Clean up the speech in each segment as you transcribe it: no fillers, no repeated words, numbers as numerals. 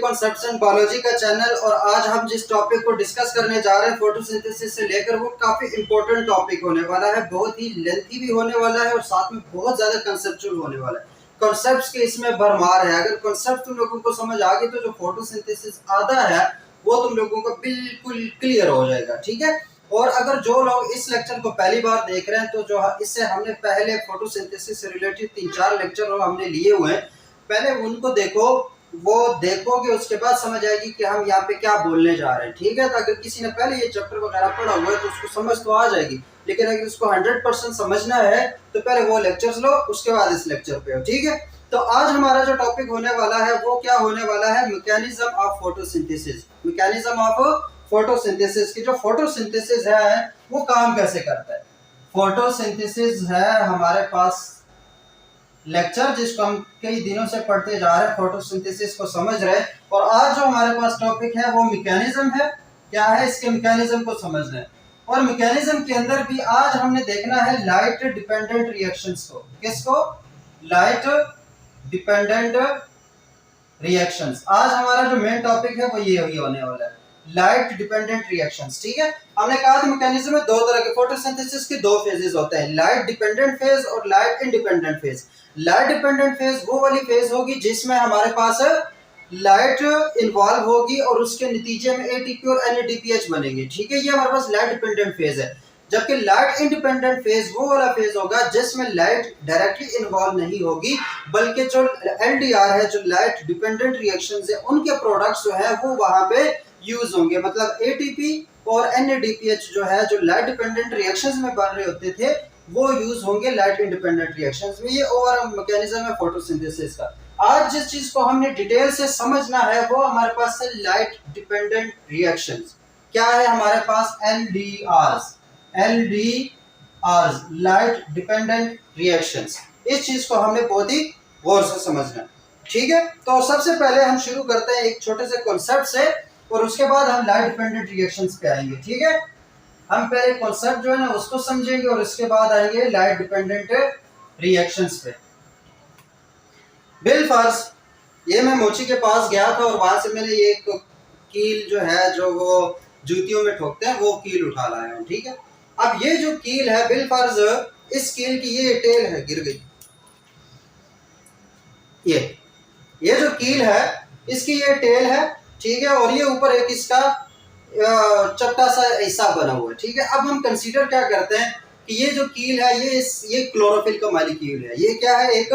Concepts in biology का channel. और आज हम जिस टॉपिक को डिस्कस करने जा रहे हैं फोटोसिंथेसिस से लेकर, वो काफी इंपॉर्टेंट टॉपिक होने वाला है, बहुत ही लेंथी भी होने वाला है और साथ में बहुत ज्यादा कंसेप्चुअल होने वाला है। कॉन्सेप्ट्स के इसमें भरमार है। अगर कॉन्सेप्ट तुम लोगों को समझ आ गए तो जो फोटोसिंथेसिस आधा है वो तुम लोगों को बिल्कुल क्लियर हो जाएगा, ठीक है। और अगर जो लोग इस लेक्चर को पहली बार देख रहे हैं तो जो इससे हमने पहले फोटोसिंथेसिस से रिलेटेड 3-4 लेक्चर हमने लिए हुए हैं, पहले उनको देखो, वो देखोगे उसके बाद समझ आएगी कि हम यहाँ पे क्या बोलने जा रहे हैं, ठीक है। तो अगर किसी ने पहले ये चैप्टर वगैरह पढ़ा हुआ है तो उसको समझ तो आ जाएगी, लेकिन अगर उसको 100% समझना है तो पहले वो लेक्चर्स लो, उसके बाद इस लेक्चर पे हो, ठीक है। तो आज हमारा जो टॉपिक होने वाला है वो क्या होने वाला है, mechanism of photosynthesis. Mechanism of photosynthesis की जो फोटोसिंथेसिस है वो काम कैसे करता है। फोटोसिंथेसिस है हमारे पास लेक्चर जिसको हम कई दिनों से पढ़ते जा रहे हैं, फोटोसिंथेसिस को समझ रहे हैं। और आज जो हमारे पास टॉपिक है वो मैकेनिज्म है। क्या है, इसके मैकेनिज्म को समझना है। और मैकेनिज्म के अंदर भी आज हमने देखना है लाइट डिपेंडेंट रिएक्शंस को। किसको? Light dependent reactions. आज हमारा जो मेन टॉपिक है वो ये होने वाला है, लाइट डिपेंडेंट रिएक्शंस, ठीक है। हमने कहा था मैकेनिज्म में दो तरह के फोटोसिंथेसिस के दो फेजेस होते हैं, लाइट डिपेंडेंट फेज और light independent phase. Light dependent phase वो वाली फेज होगी जिसमें हमारे पास लाइट इन्वॉल्व होगी और उसके नतीजे में एटीपी और एनएडीपीएच बनेंगे, ठीक है। ये हमारे पास लाइट डिपेंडेंट फेज है। जबकि लाइट इंडिपेंडेंट फेज वो वाला फेज होगा जिसमें लाइट डायरेक्टली इन्वॉल्व नहीं होगी, बल्कि जो एलडीआर है, जो लाइट डिपेंडेंट रिएक्शंस है, उनके प्रोडक्ट्स जो है वो वहां पे यूज होंगे। मतलब एटीपी और एनएडीपीएच जो है, जो लाइट डिपेंडेंट रिएक्शंस में बन रहे होते थे, वो यूज होंगे लाइट इंडिपेंडेंट रिएक्शंस में। ये ओवरऑल मैकेनिज्म है फोटोसिंथेसिस का। आज जिस चीज को हमने डिटेल से समझना है वो हमारे पास है लाइट डिपेंडेंट रिएक्शंस। क्या है हमारे पास? एलडीआरस। एलडीआरस लाइट डिपेंडेंट रिएक्शंस। इस चीज को हमने बहुत ही गौर से समझना, ठीक है। तो सबसे पहले हम शुरू करते हैं एक छोटे से कॉन्सेप्ट से और उसके बाद हम लाइट डिपेंडेंट रिएक्शंस पे आएंगे, ठीक है। हम पहले कॉन्सेप्ट जो है ना उसको समझेंगे और उसके बाद आएंगे लाइट डिपेंडेंट रिएक्शंस पे। बिल फर्स, ये मैं मोची के पास गया था और वहां से मैंने ये एक कील जो है, जो वो जूतियों में ठोकते हैं, वो कील उठा लाया हूं, ठीक है। अब ये जो कील है बिल फर्ज, इस कील की ये टेल है, गिर गई। ये जो कील है इसकी ये टेल है, ठीक है। और ये ऊपर एक इसका चपटा सा हिस्सा बना हुआ है, ठीक है। अब हम कंसीडर क्या करते हैं कि ये जो कील है ये क्लोरोफिल का मॉलिक्यूल है। ये क्या है? एक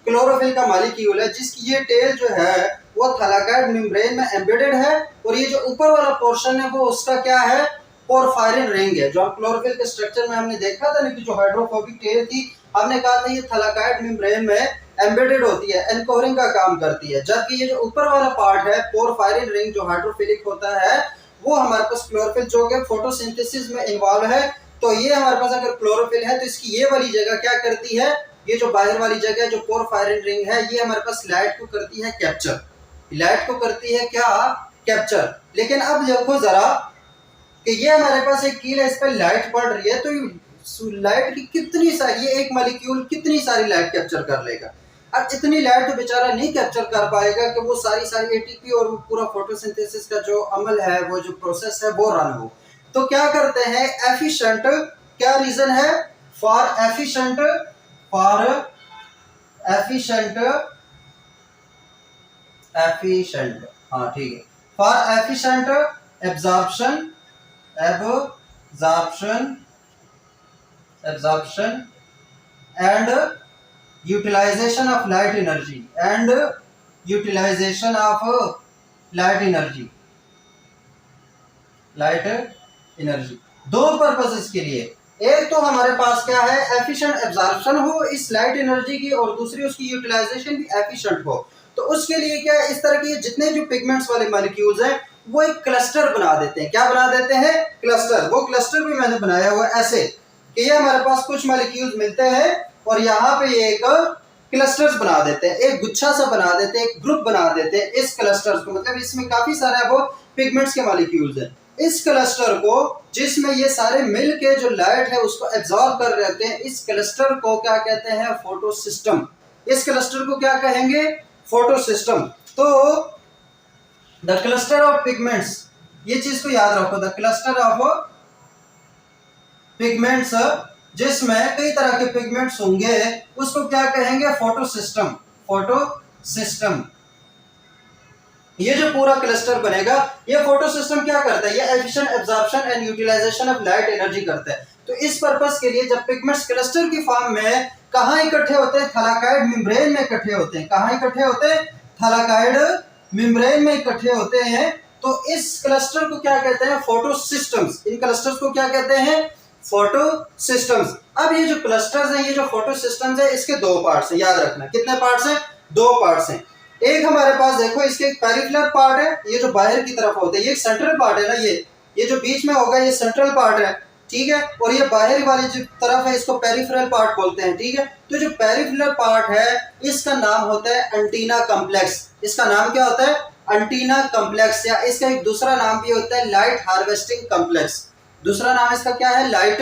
क्लोरोफिल का मॉलिक्यूल है जिसकी ये टेल जो है वो थैलाकॉइड मेम्ब्रेन में एम्बेडेड है। और ये जो ऊपर वाला पोर्शन है वो उसका क्या है? पोरफायरिन रिंग है। जो हम क्लोरोफिल के स्ट्रक्चर में हमने देखा था ना कि जो हाइड्रोफोबिक टेल थी, हमने कहा था ये थैलाकॉइड मेम्ब्रेन में एम्बेडेड होती है, एनकोरिंग का काम करती है। जबकि ये जो ऊपर वाला पार्ट है पोरफायरिन रिंग, जो हाइड्रोफिलिक होता है, वो हमारे पास क्लोरोफिल जो है फोटोसिंथेसिस में इन्वॉल्व है। तो ये हमारे पास अगर क्लोरोफिल है तो इसकी ये वाली जगह क्या करती है? ये जो बाहर वाली जगह जो पोरफायरिन रिंग है, ये हमारे पास लाइट को करती है कैप्चर। लाइट को करती है क्या? कैप्चर। लेकिन अब देखो जरा कि ये हमारे पास एक कील है, इस पर लाइट पड़ रही है, तो लाइट की कितनी सारी, ये एक मॉलिक्यूल कितनी सारी लाइट कैप्चर कर लेगा। अब इतनी लाइट तो बेचारा नहीं कैप्चर कर पाएगा कि वो सारी एटीपी और पूरा फोटोसिंथेसिस का जो अमल है, वो जो प्रोसेस है, वो रन हो। तो क्या करते हैं? एफिशिएंट, क्या रीजन है? फॉर एफिशिएंट हाँ ठीक है, for efficient absorption and utilization of light energy. दो पर्पसेस के लिए, एक तो हमारे पास क्या है? एफिशिएंट एब्जॉर्प्शन हो इस लाइट एनर्जी की, और दूसरी उसकी यूटिलाइजेशन भी एफिशिएंट हो। तो उसके लिए क्या है? इस तरह के जितने जो पिगमेंट्स वाले मॉलिक्यूल्स हैं वो एक क्लस्टर बना देते हैं। क्या बना देते हैं? क्लस्टर। वो क्लस्टर भी मैंने बनाया हुआ ऐसे कि ये हमारे पास कुछ मॉलिक्यूल्स मिलते हैं और यहाँ पे ये एक क्लस्टर्स बना देते हैं, एक गुच्छा सा बना देते हैं, एक ग्रुप बना देते हैं इस क्लस्टर्स को। मतलब इसमें काफी सारे वो पिगमेंट्स के मॉलिक्यूल्स हैं। इस क्लस्टर को, जिसमें ये सारे मिल के जो लाइट है उसको एब्जॉर्ब कर रहते हैं, इस क्लस्टर को क्या कहते हैं? फोटोसिस्टम। इस क्लस्टर को क्या कहेंगे? फोटोसिस्टम। तो द क्लस्टर ऑफ पिगमेंट्स, ये चीज को याद रखो, द क्लस्टर ऑफ पिगमेंट्स, जिसमें कई तरह के पिगमेंट्स होंगे, उसको क्या कहेंगे? फोटोसिस्टम। फोटोसिस्टम, ये जो पूरा क्लस्टर बनेगा, ये फोटोसिस्टम क्या करता है? ये efficient absorption and utilization of light energy करता है। तो इस पर्पस के लिए जब पिगमेंट्स क्लस्टर की फॉर्म में कहाँ इकट्ठे होते हैं? थैलाकॉइड मेम्ब्रेन में इकट्ठे होते हैं। कहाँ इकट्ठे होते हैं? थैलाकॉइड मेम्ब्रेन में इकट्ठे होते हैं। तो इस क्लस्टर को क्या कहते हैं? फोटोसिस्टम्स। इन क्लस्टर्स को क्या कहते हैं? फोटोसिस्टम्स। अब ये जो क्लस्टर्स हैं, ये जो फोटोसिस्टम्स है, इसके दो पार्ट्स हैं, याद रखना। कितने पार्ट्स हैं? दो पार्ट्स हैं। एक हमारे पास देखो, इसके एक पेरिफेरल पार्ट है, ये जो बाहर की तरफ होता है, ये सेंट्रल पार्ट है ना, ये जो बीच में होगा ये सेंट्रल पार्ट है, ठीक है। और ये बाहर वाली जो तरफ है, इसको पेरिफेरल पार्ट बोलते हैं, ठीक है। तो जो पेरिफेरल पार्ट है, इसका नाम होता है एंटीना कॉम्प्लेक्स। इसका नाम क्या होता है? एंटीना कॉम्प्लेक्स, या इसका एक दूसरा नाम भी होता है लाइट हार्वेस्टिंग कॉम्प्लेक्स। दूसरा नाम इसका क्या है? Light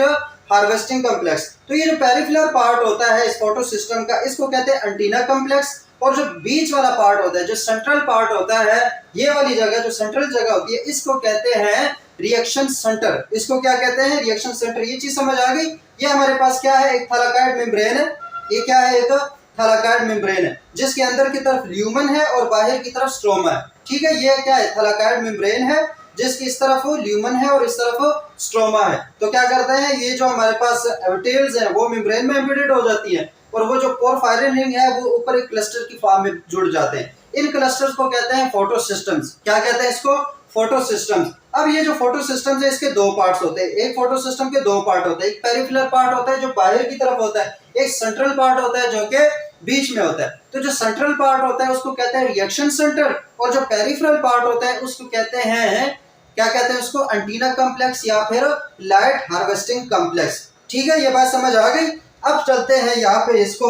harvesting complex. तो ये जो पेरिफेरल पार्ट होता है इस फोटो सिस्टम का, इसको कहते हैं एंटीना कॉम्प्लेक्स। और जो बीच वाला पार्ट होता है, जो सेंट्रल पार्ट होता है, ये वाली जगह जो सेंट्रल जगह होती है, इसको कहते हैं रिएक्शन सेंटर। इसको क्या कहते हैं? Reaction centre. ये चीज समझ आ गई? ये हमारे पास क्या है? एक थैलाकॉइड मेम्ब्रेन है। ये क्या है? एक थैलाकॉइड मेम्ब्रेन है, जिसके अंदर की तरफ ल्यूमन है और बाहर की तरफ स्ट्रोमा है, ठीक है। ये क्या है? थैलाकॉइड मेम्ब्रेन है, जिसकी इस तरफ ल्यूमन है और इस तरफ स्ट्रोमा है। तो क्या करते हैं, ये जो हमारे पास टेल्स हैं, वो मेम्ब्रेन में एम्बेडेड हो जाती है, और वो जो पोरफायरिन रिंग है, वो ऊपर एक क्लस्टर की फॉर्म में जुड़ जाते हैं। इन क्लस्टर्स को कहते हैं फोटोसिस्टम्स। क्या कहते हैं इसको? फोटोसिस्टम्स। अब ये जो फोटोसिस्टम्स है, इसके दो पार्ट्स होते हैं। एक फोटोसिस्टम के दो पार्ट होते हैं। एक पेरिफेरल पार्ट होता है जो बाहर की तरफ होता है, एक सेंट्रल पार्ट होता है जो कि बीच में होता है। तो जो सेंट्रल पार्ट होता है उसको कहते हैं रिएक्शन सेंटर, और जो पेरिफेरल पार्ट होता है उसको कहते हैं, क्या कहते हैं उसको? एंटीना कॉम्प्लेक्स या फिर लाइट हार्वेस्टिंग कॉम्प्लेक्स, ठीक है। ये बात समझ आ गई? अब चलते हैं यहाँ पे, इसको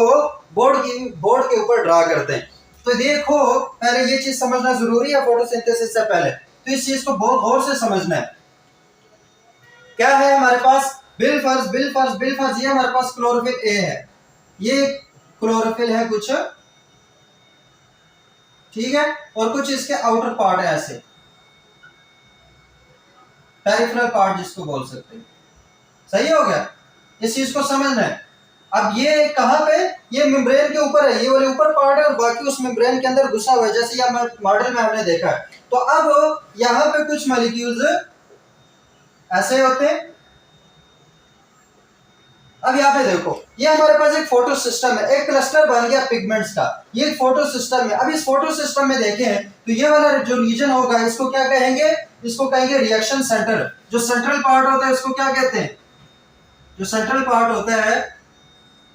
बोर्ड के ऊपर ड्रा करते हैं। तो देखो, पहले ये चीज समझना जरूरी है फोटोसिंथेसिस से पहले, तो इस चीज को बहुत गौर से समझना है। क्या है हमारे पास? बिलफर्स, ये हमारे पास क्लोरोफिल ए है, ये क्लोरोफिल है कुछ, ठीक है। और कुछ इसके आउटर पार्ट है ऐसे, पेरिफेरल पार्ट जिसको बोल सकते हैं। सही हो गया? इस चीज को समझना है। अब ये कहां पे? ये मेम्ब्रेन के ऊपर है, ये वाले ऊपर पार्ट है, और बाकी उस मेम्ब्रेन के अंदर घुसा हुआ है, जैसे ये मॉडल में हमने देखा है। तो अब यहां पे कुछ मॉलिक्यूल्स ऐसे होते हैं। अब यहाँ पे देखो, ये हमारे पास एक फोटो सिस्टम है, एक क्लस्टर बन गया पिगमेंट्स का, ये एक फोटो सिस्टम है। अब इस फोटो सिस्टम में देखें तो ये वाला जो रीजन होगा, इसको क्या कहेंगे? इसको कहेंगे रिएक्शन सेंटर। जो सेंट्रल पार्ट होता है उसको क्या कहते हैं? जो सेंट्रल पार्ट होता है,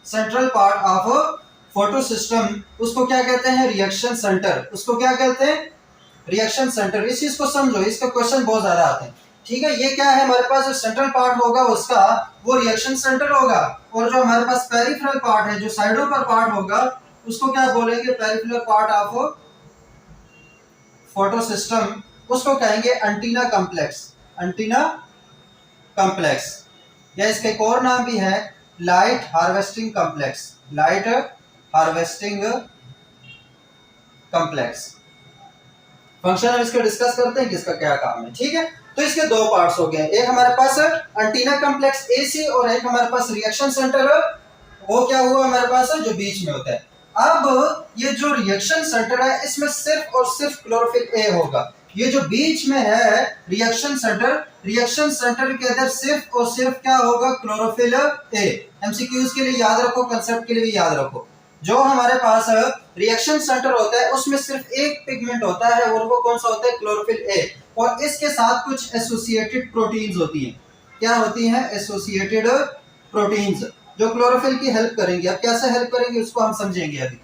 central part of photo system, उसको क्या कहते हैं? Reaction centre. उसको क्या कहते हैं? Reaction centre. इस चीज को समझो, इसका क्वेश्चन बहुत ज्यादा आते हैं, ठीक है। ये क्या है हमारे पास? जो सेंट्रल पार्ट होगा उसका, वो रिएक्शन सेंटर होगा, और जो हमारे पास पेरिफेरल पार्ट है, जो साइडों पर पार्ट होगा, उसको क्या बोलेंगे? Peripheral part of photo system, उसको कहेंगे एंटीना कॉम्प्लेक्स। एंटीना कॉम्प्लेक्स, या इसका एक और नाम भी है light harvesting complex. Light harvesting complex. Function हम इसको डिस्कस करते हैं कि इसका क्या काम है, ठीक है। तो इसके दो पार्ट्स हो गए, एक हमारे पास एंटीना कॉम्प्लेक्स एसी, और एक हमारे पास रिएक्शन सेंटर, वो क्या हुआ हमारे पास है, जो बीच में होता है। अब ये जो रिएक्शन सेंटर है, इसमें सिर्फ और सिर्फ क्लोरोफिल ए होगा। ये जो बीच में है रिएक्शन सेंटर, रिएक्शन सेंटर के अंदर सिर्फ और सिर्फ क्या होगा? Chlorophyll A. एमसीक्यूज के लिए याद रखो, कंसेप्ट के लिए भी याद रखो। जो हमारे पास रिएक्शन सेंटर होता है, उसमें सिर्फ एक पिगमेंट होता है, और वो कौन सा होता है? Chlorophyll A. और इसके साथ कुछ एसोसिएटेड प्रोटीन्स होती हैं। क्या होती हैं? एसोसिएटेड प्रोटीन्स, जो क्लोरोफिल की हेल्प करेंगे। अब कैसे हेल्प करेंगे उसको हम समझेंगे अभी।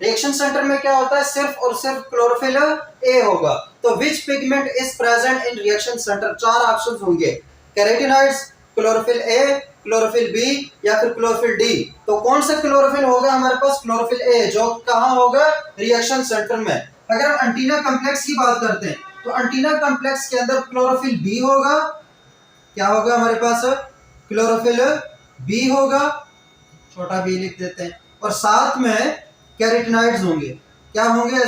रिएक्शन सेंटर में क्या होता है? सिर्फ और सिर्फ क्लोरोफिल ए होगा। तो which pigment is present in reaction centre? चार ऑप्शंस होंगे, carotenoids, chlorophyll A, chlorophyll B, या फिर क्लोरोफिल डी। तो कौन सा क्लोरोफिल होगा हमारे पास? क्लोरोफिल ए, जो कहां होगा? रिएक्शन सेंटर में। अगर हम एंटीना कॉम्प्लेक्स की बात करते हैं, तो एंटीना कॉम्प्लेक्स के अंदर क्लोरोफिल बी होगा। क्या होगा हमारे पास? क्लोरोफिल बी होगा, छोटा बी लिख देते हैं, और साथ में कैरोटीनॉइड्स होंगे। क्या होंगे?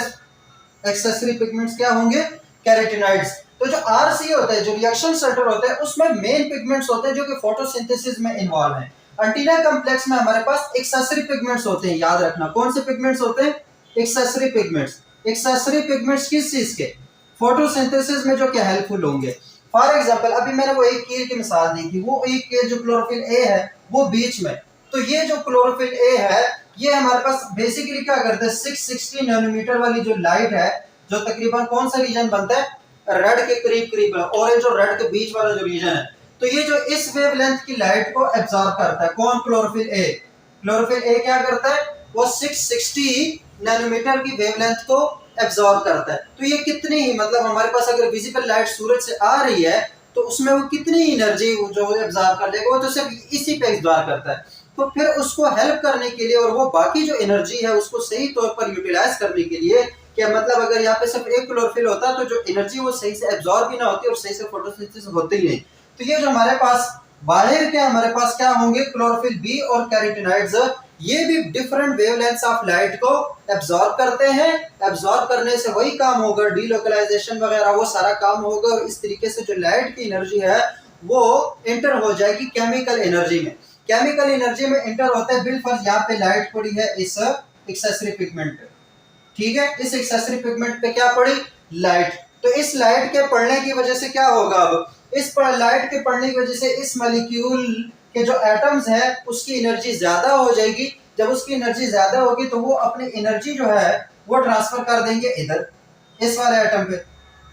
एक्सेसरी पिगमेंट्स क्या होंगे? कैरोटीनॉइड्स। तो जो आरसी होता है, जो रिएक्शन सेंटर होता है, उसमें मेन पिगमेंट्स होते हैं जो कि फोटोसिंथेसिस में इन्वॉल्व हैं। एंटीना कॉम्प्लेक्स में हमारे पास एक्सेसरी पिगमेंट्स होते हैं, याद रखना कौन से पिगमेंट्स होते हैं, एक्सेसरी पिगमेंट्स। एक्सेसरी पिगमेंट्स किस चीज के, फोटोसिंथेसिस में जो कि हेल्पफुल होंगे। फॉर एग्जांपल अभी मैंने वो एक कील की मिसाल दी थी, वो एक कील जो क्लोरोफिल ए है वो बीच में, तो ये जो क्लोरोफिल ए है ये हमारे पास बेसिकली क्या करता है, 660 नैनोमीटर वाली जो लाइट है, जो तकरीबन कौन सा रीजन बनता है, रेड के करीब करीब है, ऑरेंज और रेड के बीच वाला जो रीजन है, तो ये जो इस वेवलेंथ की लाइट को एब्जॉर्ब करता है, कौन, क्लोरोफिल ए। क्लोरोफिल ए क्या करता है, वो 660 नैनोमीटर की वेवलेंथ को एब्जॉर्ब करता है। तो ये कितनी ही, मतलब हमारे पास अगर विजिबल लाइट सूरज से आ रही है तो उसमें वो कितनी एनर्जी जो एब्जॉर्ब कर लेगा, वो तो सिर्फ इसी पे एब्जॉर्ब करता है। तो फिर उसको हेल्प करने के लिए और वो बाकी जो एनर्जी है उसको सही तौर पर यूटिलाइज करने के लिए, क्या मतलब अगर यहाँ पे सिर्फ एक क्लोरोफिल होता तो जो एनर्जी वो सही से एब्जॉर्ब भी ना होती और सही से फोटोसिंथेसिस होती ही नहीं। तो ये जो हमारे पास बाहर के हमारे पास क्या होंगे, क्लोरोफिल बी और कैरोटीनॉइड्स, ये भी डिफरेंट वेवलेंथ्स ऑफ लाइट को एब्जॉर्ब करते हैं। एब्जॉर्ब करने से वही काम होगा, डीलोकलाइजेशन वगैरह वो सारा काम होगा, और इस तरीके से जो लाइट की एनर्जी है वो इंटर हो जाएगी केमिकल एनर्जी में। केमिकल एनर्जी में इंटर होता है, बिलफर्ज यहाँ पे लाइट पड़ी है इस एक्सेसरी पिगमेंट पे, ठीक है, इस एक्सेसरी पिगमेंट पे क्या पड़ी, लाइट। तो इस लाइट के पड़ने की वजह से क्या होगा, अब इस लाइट के पड़ने की वजह से इस मॉलिक्यूल के जो एटम्स है उसकी एनर्जी ज्यादा हो जाएगी। जब उसकी एनर्जी ज्यादा होगी तो वो अपनी एनर्जी जो है वो ट्रांसफर कर देंगे इधर, इस वाले एटम पे,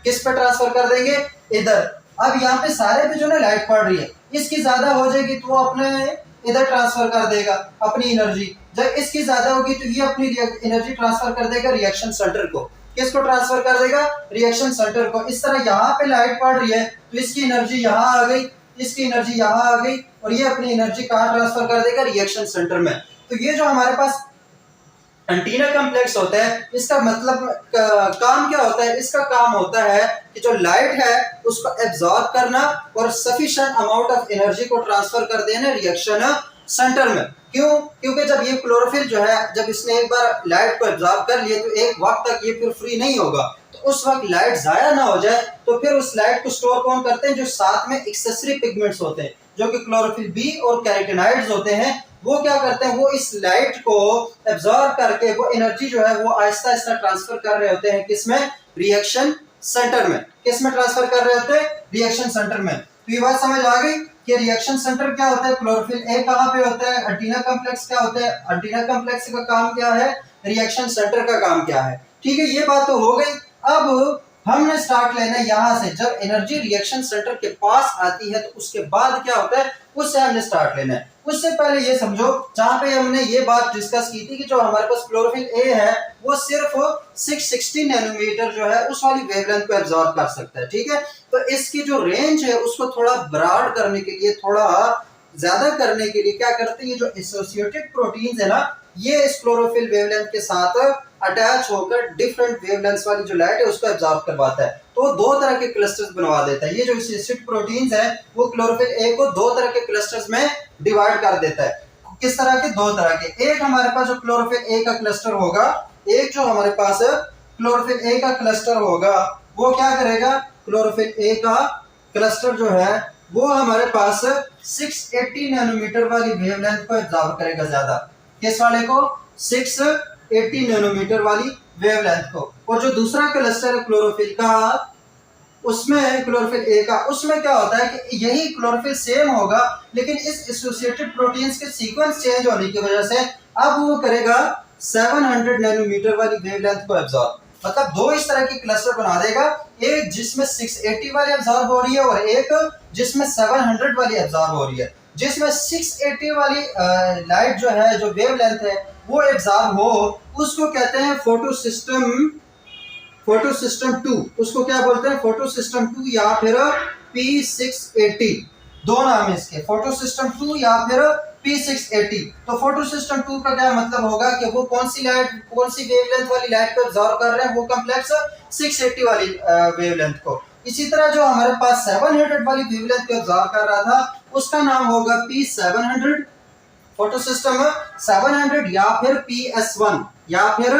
किस पे ट्रांसफर कर देंगे, इधर। अब यहाँ पे सारे पे जो ना लाइट पड़ रही है, इसकी ज्यादा हो जाएगी तो वो अपने इधर ट्रांसफर कर देगा अपनी एनर्जी। जब इसकी ज्यादा होगी तो ये अपनी एनर्जी ट्रांसफर कर देगा रिएक्शन सेंटर को, किसको ट्रांसफर कर देगा, रिएक्शन सेंटर को। इस तरह यहाँ पे लाइट पड़ रही है तो इसकी एनर्जी यहाँ आ गई, इसकी एनर्जी यहाँ आ गई, और ये अपनी एनर्जी कहाँ ट्रांसफर कर देगा, रिएक्शन सेंटर में। तो ये जो हमारे पास एंटीना कॉम्प्लेक्स होता है, इसका मतलब काम क्या होता है, इसका काम होता है कि जो लाइट है उसको एब्जॉर्ब करना और सफिशिएंट अमाउंट ऑफ एनर्जी को ट्रांसफर कर देना रिएक्शन सेंटर में। क्यों, क्योंकि जब ये क्लोरोफिल जो है, जब इसने एक बार लाइट को एब्जॉर्ब कर लिया तो एक वक्त तक ये फिर फ्री नहीं होगा, तो उस वक्त लाइट जाया ना हो जाए, तो फिर उस लाइट को स्टोर कौन करते हैं, जो साथ में एक्सेसरी पिगमेंट्स होते हैं जो कि क्लोरोफिल बी और कैरोटीनॉइड्स होते हैं, वो क्या करते हैं, वो इस लाइट को एब्जॉर्ब करके वो एनर्जी जो है वो आहिस्ता आहिस्ता ट्रांसफर कर रहे होते हैं, किसमें, रिएक्शन सेंटर में। किसमें ट्रांसफर कर रहे होते हैं, रिएक्शन सेंटर में। तो ये बात समझ आ गई कि रिएक्शन सेंटर क्या होता है, क्लोरोफिल ए कहाँ पे होता है, एंटीना कॉम्प्लेक्स क्या होता है, एंटीना कॉम्प्लेक्स का काम क्या है, रिएक्शन सेंटर का काम क्या है, ठीक है, ये बात तो हो गई। अब हमने स्टार्ट लेना है यहाँ से, जब एनर्जी रिएक्शन सेंटर के पास आती है तो उसके बाद क्या होता है उससे हमने स्टार्ट लेना है। उससे पहले ये समझो, जहां पे हमने ये बात डिस्कस की थी कि जो हमारे पास क्लोरोफिल ए है वो सिर्फ 660 नैनोमीटर जो है उस वाली वेवलेंथ को एब्जॉर्ब कर सकता है, ठीक है। तो इसकी जो रेंज है उसको थोड़ा ब्रॉड करने के लिए, थोड़ा ज्यादा करने के लिए क्या करते हैं, ये जो एसोसिएटेड प्रोटीन्स है ना, ये इस क्लोरोफिल वेवलेंथ के साथ अटैच होकर डिफरेंट वेवलेंथ्स वाली जो लाइट है उसको एब्जॉर्ब करवाता है, तो दो तरह के क्लस्टर्स बनवा देता है। ये जो एसोसिएटेड प्रोटीन्स है वो क्लोरोफिल ए को दो तरह के क्लस्टर्स में डिवाइड कर देता है। किस तरह के, दो तरह के। एक हमारे पास जो क्लोरोफिल ए का क्लस्टर होगा, एक जो हमारे पास क्लोरोफिल ए का क्लस्टर होगा वो क्या करेगा, क्लोरोफिल ए का क्लस्टर जो है वो हमारे पास 680 नैनोमीटर वाली वेवलेंथ को एब्जॉर्ब करेगा ज्यादा, किस वाले को, 680 नैनोमीटर वाली वेवलेंथ को। और जो दूसरा क्लस्टर है क्लोरोफिल का, उसमें क्लोरोफिल ए का, उसमें क्या होता है कि यही क्लोरोफिल सेम होगा लेकिन इस एसोसिएटेड प्रोटीन्स के सीक्वेंस चेंज होने की वजह से अब वो करेगा 700 नैनोमीटर वाली वेवलेंथ को एब्जॉर्ब। मतलब दो इस तरह की क्लस्टर बना देगा, एक जिसमें 680 वाली एब्जॉर्ब हो रही है और एक जिसमें 700 वाली एब्जॉर्ब हो रही है। जिसमें 680 वाली लाइट जो है, जो वेवलेंथ है वो एब्जॉर्ब हो, उसको कहते हैं फोटो सिस्टम 2। उसको क्या बोलते हैं, फोटो सिस्टम 2 या फिर P680, दो नाम है इसके, फोटो सिस्टम 2 या फिर P680। तो फोटो सिस्टम 2 का क्या मतलब होगा कि वो कौन सी लाइट, कौन सी वेवलेंथ वाली लाइट को एब्जॉर्ब कर रहे हैं, वो कॉम्प्लेक्स 680 वाली वेवलेंथ को। इसी तरह जो हमारे पास 700 वाली वेवलेंथ को एब्जॉर्ब कर रहा था उसका नाम होगा P700, फोटो सिस्टम 700 या फिर PS1 या फिर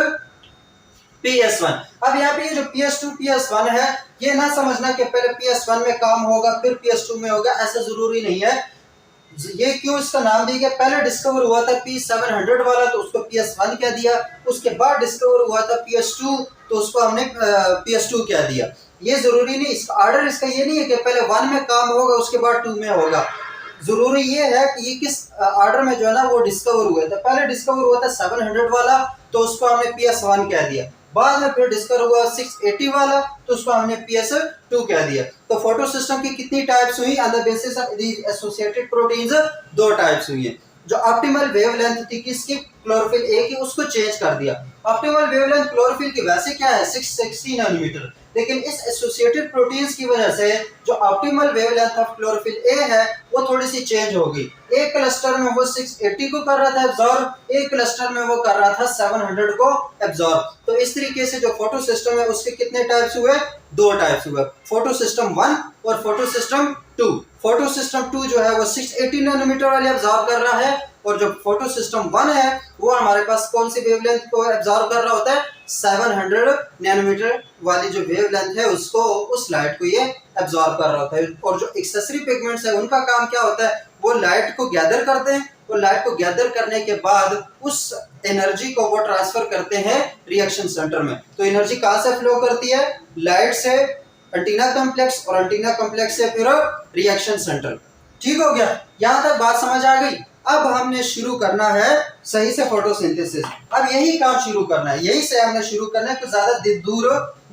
PS1। अब यहाँ पे ये जो PS2 PS1 है ये ना समझना कि पहले PS1 में काम होगा फिर PS2 में होगा, ऐसा जरूरी नहीं है। ये क्यों इसका नाम दिया गया, पहले डिस्कवर हुआ था P700 वाला तो उसको PS1 कह दिया, उसके बाद डिस्कवर हुआ था PS2 तो उसको हमने PS2 कह दिया। ये जरूरी नहीं, इसका ऑर्डर इसका ये नहीं है कि पहले 1 में काम होगा उसके बाद 2 में होगा। जरूरी ये है कि ये किस ऑर्डर में जो है ना वो डिस्कवर हुआ था। पहले डिस्कवर हुआ था 700 वाला तो उसको हमने PS1 कह दिया, बाद में फिर डिस्कवर हुआ 680 वाला तो उसको हमने PS2 कह दिया। तो फोटो सिस्टम की कितनी टाइप्स हुई, on the basis of the associated proteins 2 types हुई है। जो ऑप्टिमल वेवलेंथ थी किसकी, क्लोरोफिल ए की, उसको चेंज कर दिया। ऑप्टिमल वेवलेंथ क्लोरोफिल की वैसे क्या है 660 नैनोमीटर, लेकिन इस एसोसिएटेड प्रोटीन्स की वजह से जो optimal wavelength of chlorophyll A है वो थोड़ी सी चेंज हो गई। एक क्लस्टर में वो 680 को कर रहा था एब्जॉर्ब, एक क्लस्टर में वो कर रहा था 700 को एब्जॉर्ब। तो इस तरीके से जो फोटो सिस्टम है उसके कितने टाइप्स हुए, 2 टाइप्स हुए, फोटो सिस्टम 1 और फोटो सिस्टम 2। फोटो सिस्टम 2 जो है वो 680 नैनोमीटर वाले एब्जॉर्ब कर रहा है, और जो फोटो सिस्टम 1 है वो हमारे पास कौन सी वेवलेंथ को एब्जॉर्ब कर रहा होता है, 700 नैनोमीटर वाली जो वेवलेंथ है उसको, उस लाइट को ये एब्जॉर्ब कर रहा होता है। और जो एक्सेसरी पिगमेंट्स है उनका काम क्या होता है, वो लाइट को गैदर करते हैं, वो लाइट को गैदर करने के बाद उस एनर्जी को वो ट्रांसफर करते हैं रिएक्शन सेंटर में। तो एनर्जी कहाँ से फ्लो करती है, लाइट से एंटीना कॉम्प्लेक्स, और एंटीना कॉम्प्लेक्स से फिर रिएक्शन सेंटर। ठीक हो गया, यहाँ तक बात समझ आ गई। अब हमने शुरू करना है सही से फोटोसिंथेसिस। अब यही काम शुरू करना है, यही से हमने शुरू करना है, तो ज्यादा दूर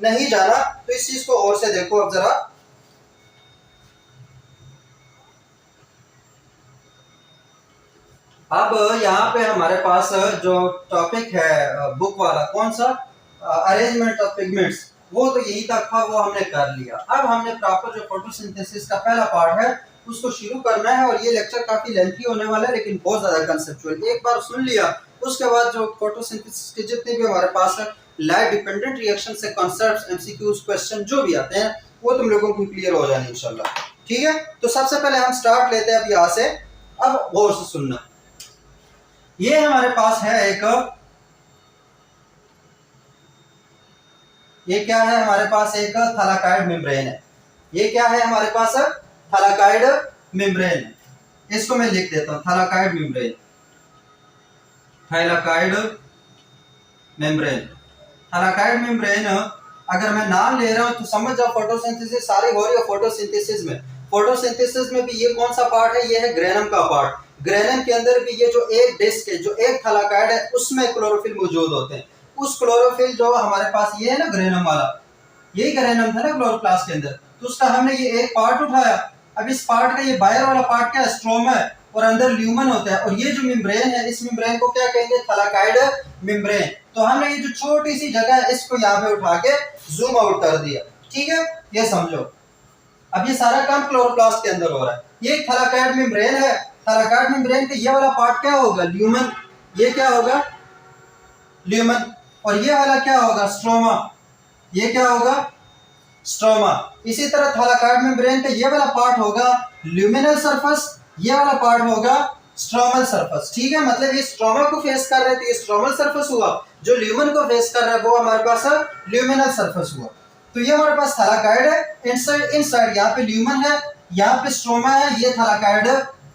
नहीं जाना। तो इस चीज को और से देखो अब जरा, अब यहाँ पे हमारे पास जो टॉपिक है बुक वाला, कौन सा, अरेंजमेंट ऑफ पिगमेंट्स, वो तो यही तक था, वो हमने कर लिया। अब हमने प्रॉपर जो फोटोसिंथेसिस का पहला पार्ट है उसको शुरू करना है, और ये लेक्चर काफी लेंथी होने वाला है लेकिन बहुत ज्यादा कंसेप्चुअल। एक बार सुन लिया उसके बाद जो फोटोसिंथेसिस के जितने भी हमारे पास लाइट डिपेंडेंट रिएक्शन से कॉन्सेप्ट्स, एमसीक्यूज, क्वेश्चन जो भी आते हैं वो तुम लोगों को क्लियर हो जाने इंशाल्लाह। ठीक है, तो सबसे पहले हम स्टार्ट लेते हैं अब यहाँ से। अब गौर से सुनना, ये हमारे पास है एक, ये क्या है हमारे पास, एक थैलाकाइड मेम्ब्रेन है। ये क्या है हमारे पास, थैलाकाइड मेम्ब्रेन। इसको मैं लिख देता हूं, thylakoid membrane, thylakoid membrane. Thylakoid membrane अगर मैं नाम ले रहा हूं तो समझ जाओ फोटोसिंथेसिस सारी हो रही है फोटोसिंथेसिस में। फोटोसिंथेसिस में भी ये कौन सा पार्ट है, ये है ग्रेनम का पार्ट। ग्रेनम के अंदर भी ये जो एक डिस्क है, जो एक थैलाकाइड है, उसमें क्लोरोफिल मौजूद होते हैं। उस क्लोरोफिल जो हमारे पास ये है ना ग्रेनम वाला, यही ग्रेनम था ना क्लोरोप्लास्ट के अंदर, तो उसका हमने ये एक पार्ट उठाया। अब इस पार्ट का ये बाहर वाला पार्ट क्या है, स्ट्रोमा है, और अंदर ल्यूमन होता है, और ये जो मेम्ब्रेन है इस मेम्ब्रेन को क्या कहेंगे, थैलाकाइड मेम्ब्रेन। तो हमने ये जो छोटी सी जगह है इसको यहाँ पे उठा के जूम आउट कर दिया। ठीक है, ये समझो। अब ये सारा काम क्लोरोप्लास्ट के अंदर हो रहा है। ये एक थैलाकाइड मेम्ब्रेन है, थैलाकाइड मेम्ब्रेन का ये वाला पार्ट क्या होगा, ल्यूमन। ये क्या होगा, ल्यूमन। और ये वाला क्या होगा, स्ट्रोमा। ये क्या होगा, स्ट्रोमा। इसी तरह थैलाकाइड मेम्ब्रेन का ये वाला पार्ट होगा ल्यूमिनल सरफेस, ये वाला पार्ट होगा स्ट्रोमल सरफेस। ठीक है, मतलब ये स्ट्रोमा को फेस कर रहे थे, ये स्ट्रोमल सरफेस हुआ, जो ल्यूमन को फेस कर रहा है वो हमारे पास ल्यूमिनल सरफेस हुआ। तो ये हमारे पास थैलाकाइड है, इनसाइड यहाँ पे ल्यूमन है, यहाँ पे स्ट्रोमा है, ये थैलाकाइड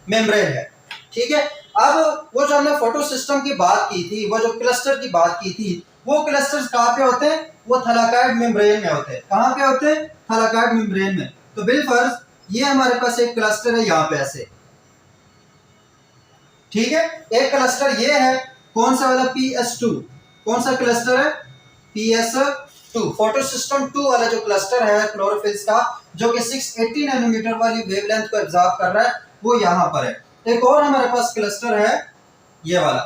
मेम्ब्रेन है। ठीक है, अब वो जो हमने फोटो सिस्टम की बात की थी, वो जो क्लस्टर की बात की थी, वो क्लस्टर्स कहाँ पे होते हैं, वो थैलाकाइड मेम्ब्रेन में होते हैं। कहाँ पे होते हैं, थैलाकाइड मेम्ब्रेन में। तो बिलफर्ज ये हमारे पास एक क्लस्टर है यहाँ पे ऐसे। ठीक है, एक क्लस्टर ये है, कौन सा वाला, PS2। कौन सा क्लस्टर है, PS2। फोटो सिस्टम 2 वाला जो क्लस्टर है क्लोरोफिल्स का, जो कि 680 नैनोमीटर वाली वेवलेंथ को एब्जॉर्ब कर रहा है, वो यहाँ पर है। एक और हमारे पास क्लस्टर है ये वाला,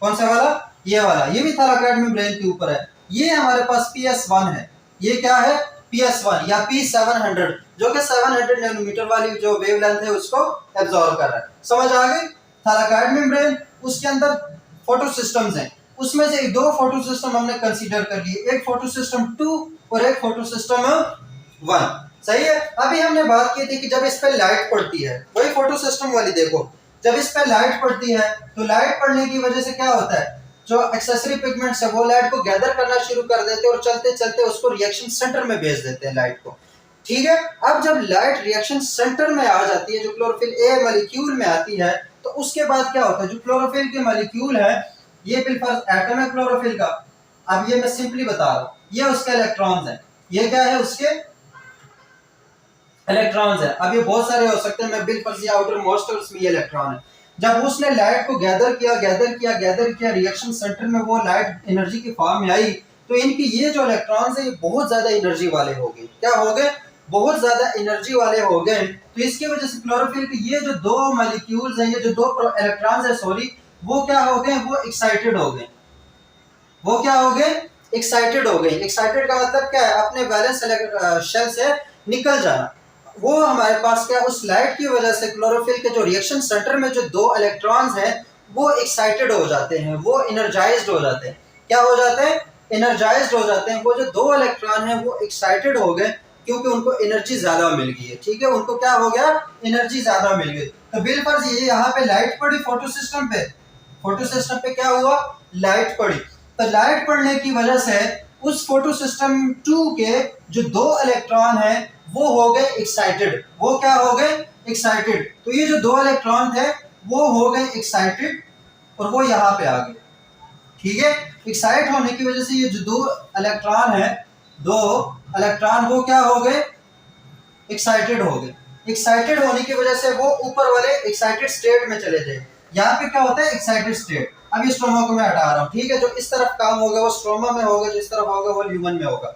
कौन सा वाला, ये वाला, ये भी थैलाकाइड मेम्ब्रेन के ऊपर है। ये हमारे पास PS1 है। ये क्या है, PS1 या P700, जो कि 700 नैनोमीटर वाली जो वेवलेंथ है उसको एब्जॉर्ब कर रहा है। समझ आ गई, थैलाकाइड मेम्ब्रेन, उसके अंदर फोटो सिस्टम्स हैं, उसमें से 2 फोटो सिस्टम हमने कंसीडर कर लिए, एक फोटो सिस्टम 2 और एक फोटो सिस्टम 1। सही है। अभी हमने बात की थी कि जब इस पे लाइट पड़ती है, वही फोटो सिस्टम वाली देखो, जब इस पे लाइट पड़ती है तो लाइट पड़ने की वजह से क्या होता है, जो एक्सेसरी पिगमेंट्स है वो लाइट को गैदर करना शुरू कर देते हैं और चलते चलते उसको रिएक्शन सेंटर में भेज देते हैं लाइट को। ठीक है, अब जब लाइट रिएक्शन सेंटर में आ जाती है, जो क्लोरोफिल ए मॉलिक्यूल में आती है, तो उसके बाद क्या होता है, जो क्लोरोफिल के मॉलिक्यूल है, ये बिलफर्ज एटम है क्लोरोफिल का। अब ये मैं सिंपली बता रहा हूं, ये उसके इलेक्ट्रॉन्स हैं, ये क्या है, उसके इलेक्ट्रॉन्स है। अब ये बहुत सारे हो सकते हैं, मैं बिलफर्ज आउटर मोस्ट उसमें ये इलेक्ट्रॉन है। जब उसने लाइट को गैदर किया रिएक्शन सेंटर में, वो लाइट एनर्जी की फॉर्म में आई, तो इनकी ये जो इलेक्ट्रॉन्स है ये बहुत ज्यादा एनर्जी वाले हो गए। क्या हो गए, बहुत ज्यादा एनर्जी वाले हो गए। तो इसकी वजह से क्लोरोफिल के ये जो दो मॉलिक्यूल्स हैं, ये जो दो इलेक्ट्रॉन्स है सॉरी, वो क्या हो गए, वो एक्साइटेड हो गए। वो क्या हो गए, एक्साइटेड हो गए। एक्साइटेड का मतलब क्या है, अपने वैलेंस शेल से निकल जाना। वो हमारे पास क्या, उस लाइट की वजह से क्लोरोफिल के जो रिएक्शन सेंटर में जो दो इलेक्ट्रॉन्स हैं वो एक्साइटेड हो जाते हैं, वो एनर्जाइज्ड हो जाते हैं। क्या हो जाते हैं, एनर्जाइज्ड हो जाते हैं। वो जो दो इलेक्ट्रॉन हैं वो एक्साइटेड हो गए क्योंकि उनको एनर्जी ज्यादा मिल गई है। ठीक है, उनको क्या हो गया, एनर्जी ज्यादा मिल गई। तो बिलफर्ज ये यहाँ पे लाइट पड़ी फोटो सिस्टम पे, फोटो सिस्टम पे क्या हुआ, लाइट पड़ी। तो लाइट पड़ने की वजह से उस फोटो सिस्टम 2 के जो दो इलेक्ट्रॉन हैं वो हो गए एक्साइटेड। वो क्या हो गए, एक्साइटेड। तो ये जो दो इलेक्ट्रॉन थे वो हो गए एक्साइटेड और वो यहाँ पे आ गए। ठीक है, एक्साइट होने की वजह से ये जो दो इलेक्ट्रॉन है, दो इलेक्ट्रॉन वो क्या हो गए, एक्साइटेड हो गए। एक्साइटेड होने की वजह से वो ऊपर वाले एक्साइटेड स्टेट में चले जाए। यहाँ पे क्या होता है, एक्साइटेड स्टेट। अब इस स्ट्रोमा को मैं हटा रहा हूँ। ठीक है, जो इस तरफ काम होगा वो स्ट्रोमा में होगा, जो इस तरफ होगा वो ल्यूमन में होगा।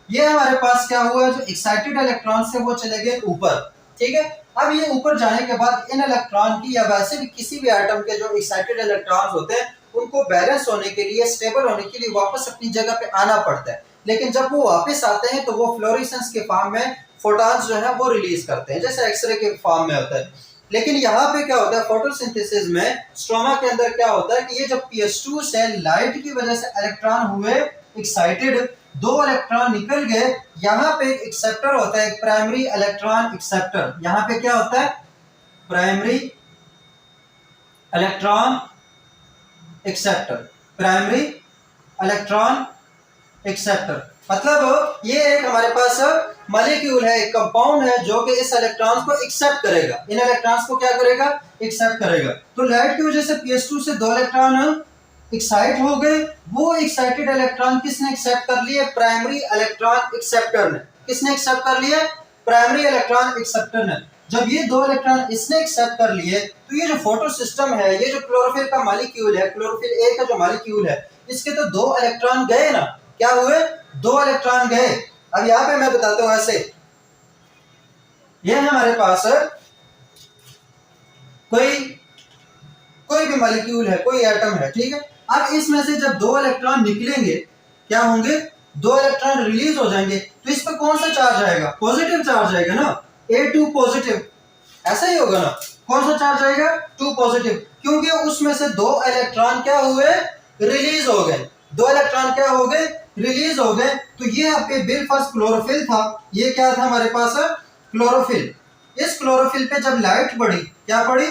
ये हमारे पास क्या हुआ, जो एक्साइटेड इलेक्ट्रॉन से वो चले गए ऊपर। ठीक है, अब ये ऊपर जाने के बाद इन इलेक्ट्रॉन की या वैसे भी किसी भी एटम के जो एक्साइटेड इलेक्ट्रॉन होते हैं उनको बैलेंस होने के लिए, स्टेबल होने के लिए वापस अपनी जगह पे आना पड़ता है। लेकिन जब वो वापस आते हैं तो वो फ्लोरेसेंस के फॉर्म में फोटॉन्स जो है वो रिलीज करते हैं, जैसे एक्सरे के फॉर्म में होता है। लेकिन यहाँ पे क्या होता है, फोटोसिंथेसिस में स्ट्रोमा के अंदर क्या होता है कि ये जब PS2 से लाइट की वजह से इलेक्ट्रॉन हुए एक्साइटेड, दो इलेक्ट्रॉन निकल गए, यहाँ पे एक एक्सेप्टर होता है, एक प्राइमरी इलेक्ट्रॉन एक्सेप्टर। यहाँ पे क्या होता है, primary electron acceptor, primary electron acceptor. मतलब ये एक हमारे पास मॉलिक्यूल है, एक कंपाउंड है जो कि इस इलेक्ट्रॉन्स को एक्सेप्ट करेगा, इन इलेक्ट्रॉन्स को क्या करेगा, एक्सेप्ट करेगा। तो लाइट की वजह से PS2 से दो इलेक्ट्रॉन एक्साइट हो गए। वो एक्साइटेड इलेक्ट्रॉन किसने एक्सेप्ट कर लिए, प्राइमरी इलेक्ट्रॉन एक्सेप्टर ने। किसने एक्सेप्ट कर लिए, प्राइमरी इलेक्ट्रॉन एक्सेप्टर ने। जब ये दो इलेक्ट्रॉन इसने एक्सेप्ट कर लिए तो ये जो फोटो सिस्टम है, ये जो क्लोरोफिल का मॉलिक्यूल है, क्लोरोफिल ए का जो मॉलिक्यूल है, इसके तो दो इलेक्ट्रॉन गए ना। क्या हुए, दो इलेक्ट्रॉन गए। अब यहाँ पे मैं बताता हूं ऐसे, ये हमारे पास कोई भी मॉलिक्यूल है, कोई एटम है। ठीक है, अब इसमें से जब दो इलेक्ट्रॉन निकलेंगे, क्या होंगे, दो इलेक्ट्रॉन रिलीज हो जाएंगे, तो इस पर कौन सा चार्ज आएगा, पॉजिटिव चार्ज आएगा ना, A2 पॉजिटिव। ऐसा ही होगा ना, कौन सा चार्ज आएगा, 2 पॉजिटिव, क्योंकि उसमें से दो इलेक्ट्रॉन क्या हुए, रिलीज हो गए। दो इलेक्ट्रॉन क्या हो गए, रिलीज हो गए। तो ये आपके बिलफर्ज क्लोरोफिल था, ये क्या था हमारे पास, क्लोरोफिल। इस क्लोरोफिल पे जब लाइट पड़ी, क्या पड़ी,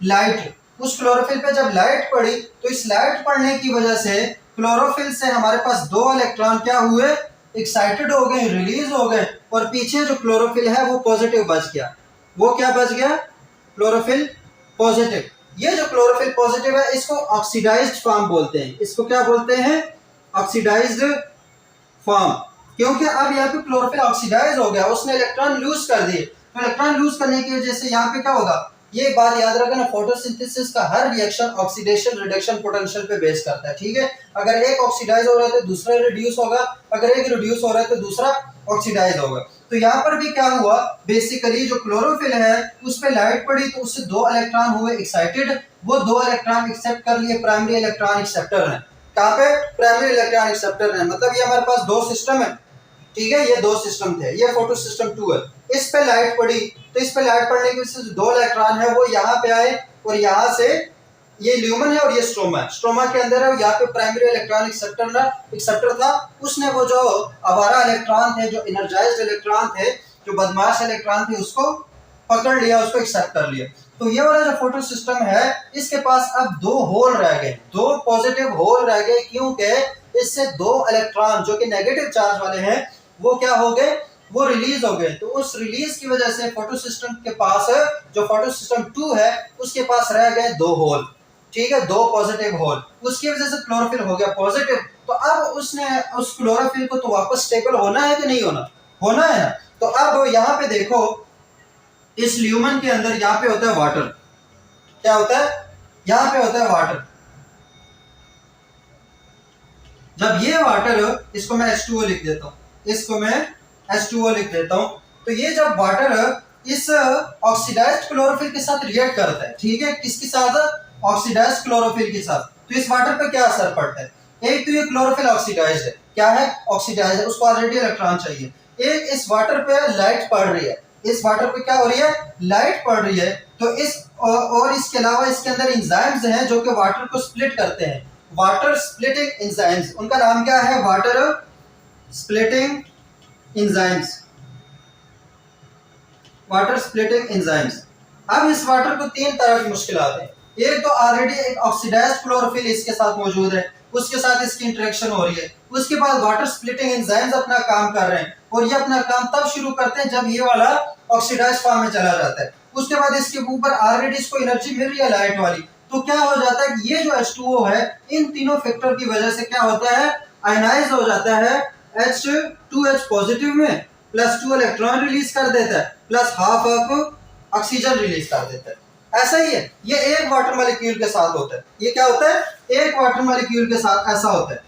लाइट। उस क्लोरोफिल पे जब लाइट पड़ी तो इस लाइट पड़ने की वजह से क्लोरोफिल से हमारे पास दो इलेक्ट्रॉन क्या हुए, एक्साइटेड हो गए, रिलीज हो गए, और पीछे जो क्लोरोफिल है वो पॉजिटिव बच गया। वो क्या बच गया, क्लोरोफिल पॉजिटिव। ये जो क्लोरोफिल पॉजिटिव है इसको ऑक्सीडाइज्ड फॉर्म बोलते हैं। इसको क्या बोलते हैं, ऑक्सीडाइज्ड फॉर्म। क्योंकि अब यहाँ पे क्लोरोफिल ऑक्सीडाइज हो गया, उसने इलेक्ट्रॉन लूज कर दिए। तो इलेक्ट्रॉन लूज करने की वजह से यहाँ पे क्या होगा, ये बात याद रखना, फोटोसिंथेसिस का हर रिएक्शन ऑक्सीडेशन रिडक्शन पोटेंशियल पे बेस करता है। ठीक है, अगर एक ऑक्सीडाइज हो रहा है तो दूसरा रिड्यूस होगा, अगर एक रिड्यूस हो रहा है तो दूसरा ऑक्सीडाइज होगा। तो यहाँ पर भी क्या हुआ, बेसिकली जो क्लोरोफिल है उस पे लाइट पड़ी तो उससे दो इलेक्ट्रॉन हुए एक्साइटेड, वो दो इलेक्ट्रॉन एक्सेप्ट कर लिए प्राइमरी इलेक्ट्रॉन एक्सेप्टर ने। कहाँ पे, प्राइमरी इलेक्ट्रॉन एक्सेप्टर ने। मतलब ये हमारे पास दो सिस्टम है। ठीक है, ये दो सिस्टम थे, ये फोटो सिस्टम 2 है। इस पे लाइट पड़ी तो इस पे लाइट पड़ने की वजह से दो इलेक्ट्रॉन है वो यहाँ पे आए, और यहाँ से ये ल्यूमन है और ये स्ट्रोमा है, स्ट्रोमा के अंदर है। यहाँ पे प्राइमरी इलेक्ट्रॉन एक्सेप्टर था, उसने वो जो आवारा इलेक्ट्रॉन थे, जो एनर्जाइज्ड इलेक्ट्रॉन थे, जो बदमाश इलेक्ट्रॉन थे, उसको पकड़ लिया, उसको एक्सेप्ट कर लिया। तो ये वाला जो फोटो सिस्टम है इसके पास अब दो होल रह गए, दो पॉजिटिव होल रह गए, क्योंकि इससे दो इलेक्ट्रॉन जो कि नेगेटिव चार्ज वाले हैं वो क्या हो गए, वो रिलीज हो गए। तो उस रिलीज की वजह से फोटो सिस्टम के पास, जो फोटो सिस्टम 2 है उसके पास रह गए दो होल, ठीक है, दो पॉजिटिव होल। उसकी वजह से क्लोरोफिल हो गया पॉजिटिव। तो अब उसने उस क्लोरोफिल को तो वापस स्टेबल होना है कि नहीं होना, होना है ना। तो अब यहाँ पे देखो, इस ल्यूमन के अंदर यहाँ पे होता है वाटर, क्या होता है, यहाँ पे होता है वाटर। जब ये वाटर, इसको मैं H2O लिख देता हूँ, इसको मैं H2O लिख देता हूँ। तो ये जब वाटर इस ऑक्सीडाइज्ड क्लोरोफिल के साथ रिएक्ट करता है, ठीक है, किसके साथ, ऑक्सीडाइज्ड क्लोरोफिल के साथ, तो इस वाटर पर क्या असर पड़ता है। एक तो ये क्लोरोफिल ऑक्सीडाइज्ड है, क्या है, ऑक्सीडाइज्ड है, उसको ऑलरेडी इलेक्ट्रॉन चाहिए। एक इस वाटर पे लाइट पड़ रही है, इस वाटर पे क्या हो रही है, लाइट पड़ रही है। तो इस और इसके अलावा इसके अंदर एंजाइम्स हैं जो कि वाटर को स्प्लिट करते हैं, वाटर स्प्लिटिंग एंजाइम्स। उनका नाम क्या है, water splitting enzymes, water splitting enzymes. अब इस वाटर को तीन तरह की मुश्किलात हैं। एक तो ऑलरेडी एक ऑक्सीडाइज्ड क्लोरोफिल इसके साथ मौजूद है, उसके साथ इसकी इंटरेक्शन हो रही है। उसके बाद वाटर स्प्लिटिंग एंजाइम्स अपना काम कर रहे हैं, और ये अपना काम तब शुरू करते हैं जब ये वाला ऑक्सीडाइज्ड फॉर्म में चला जाता है। उसके बाद इसके ऊपर ऑलरेडी इसको एनर्जी मिल रही है लाइट वाली। तो क्या हो जाता है कि ये जो H2O है, इन तीनों फैक्टर की वजह से क्या होता है, आयनाइज हो जाता है, H2H पॉजिटिव में +2 इलेक्ट्रॉन रिलीज कर देता है, plus half of oxygen release कर देता है। ऐसा ही है, ये एक वाटर मॉलिक्यूल के साथ होता है। ये क्या होता है, एक वाटर मॉलिक्यूल के साथ ऐसा होता है।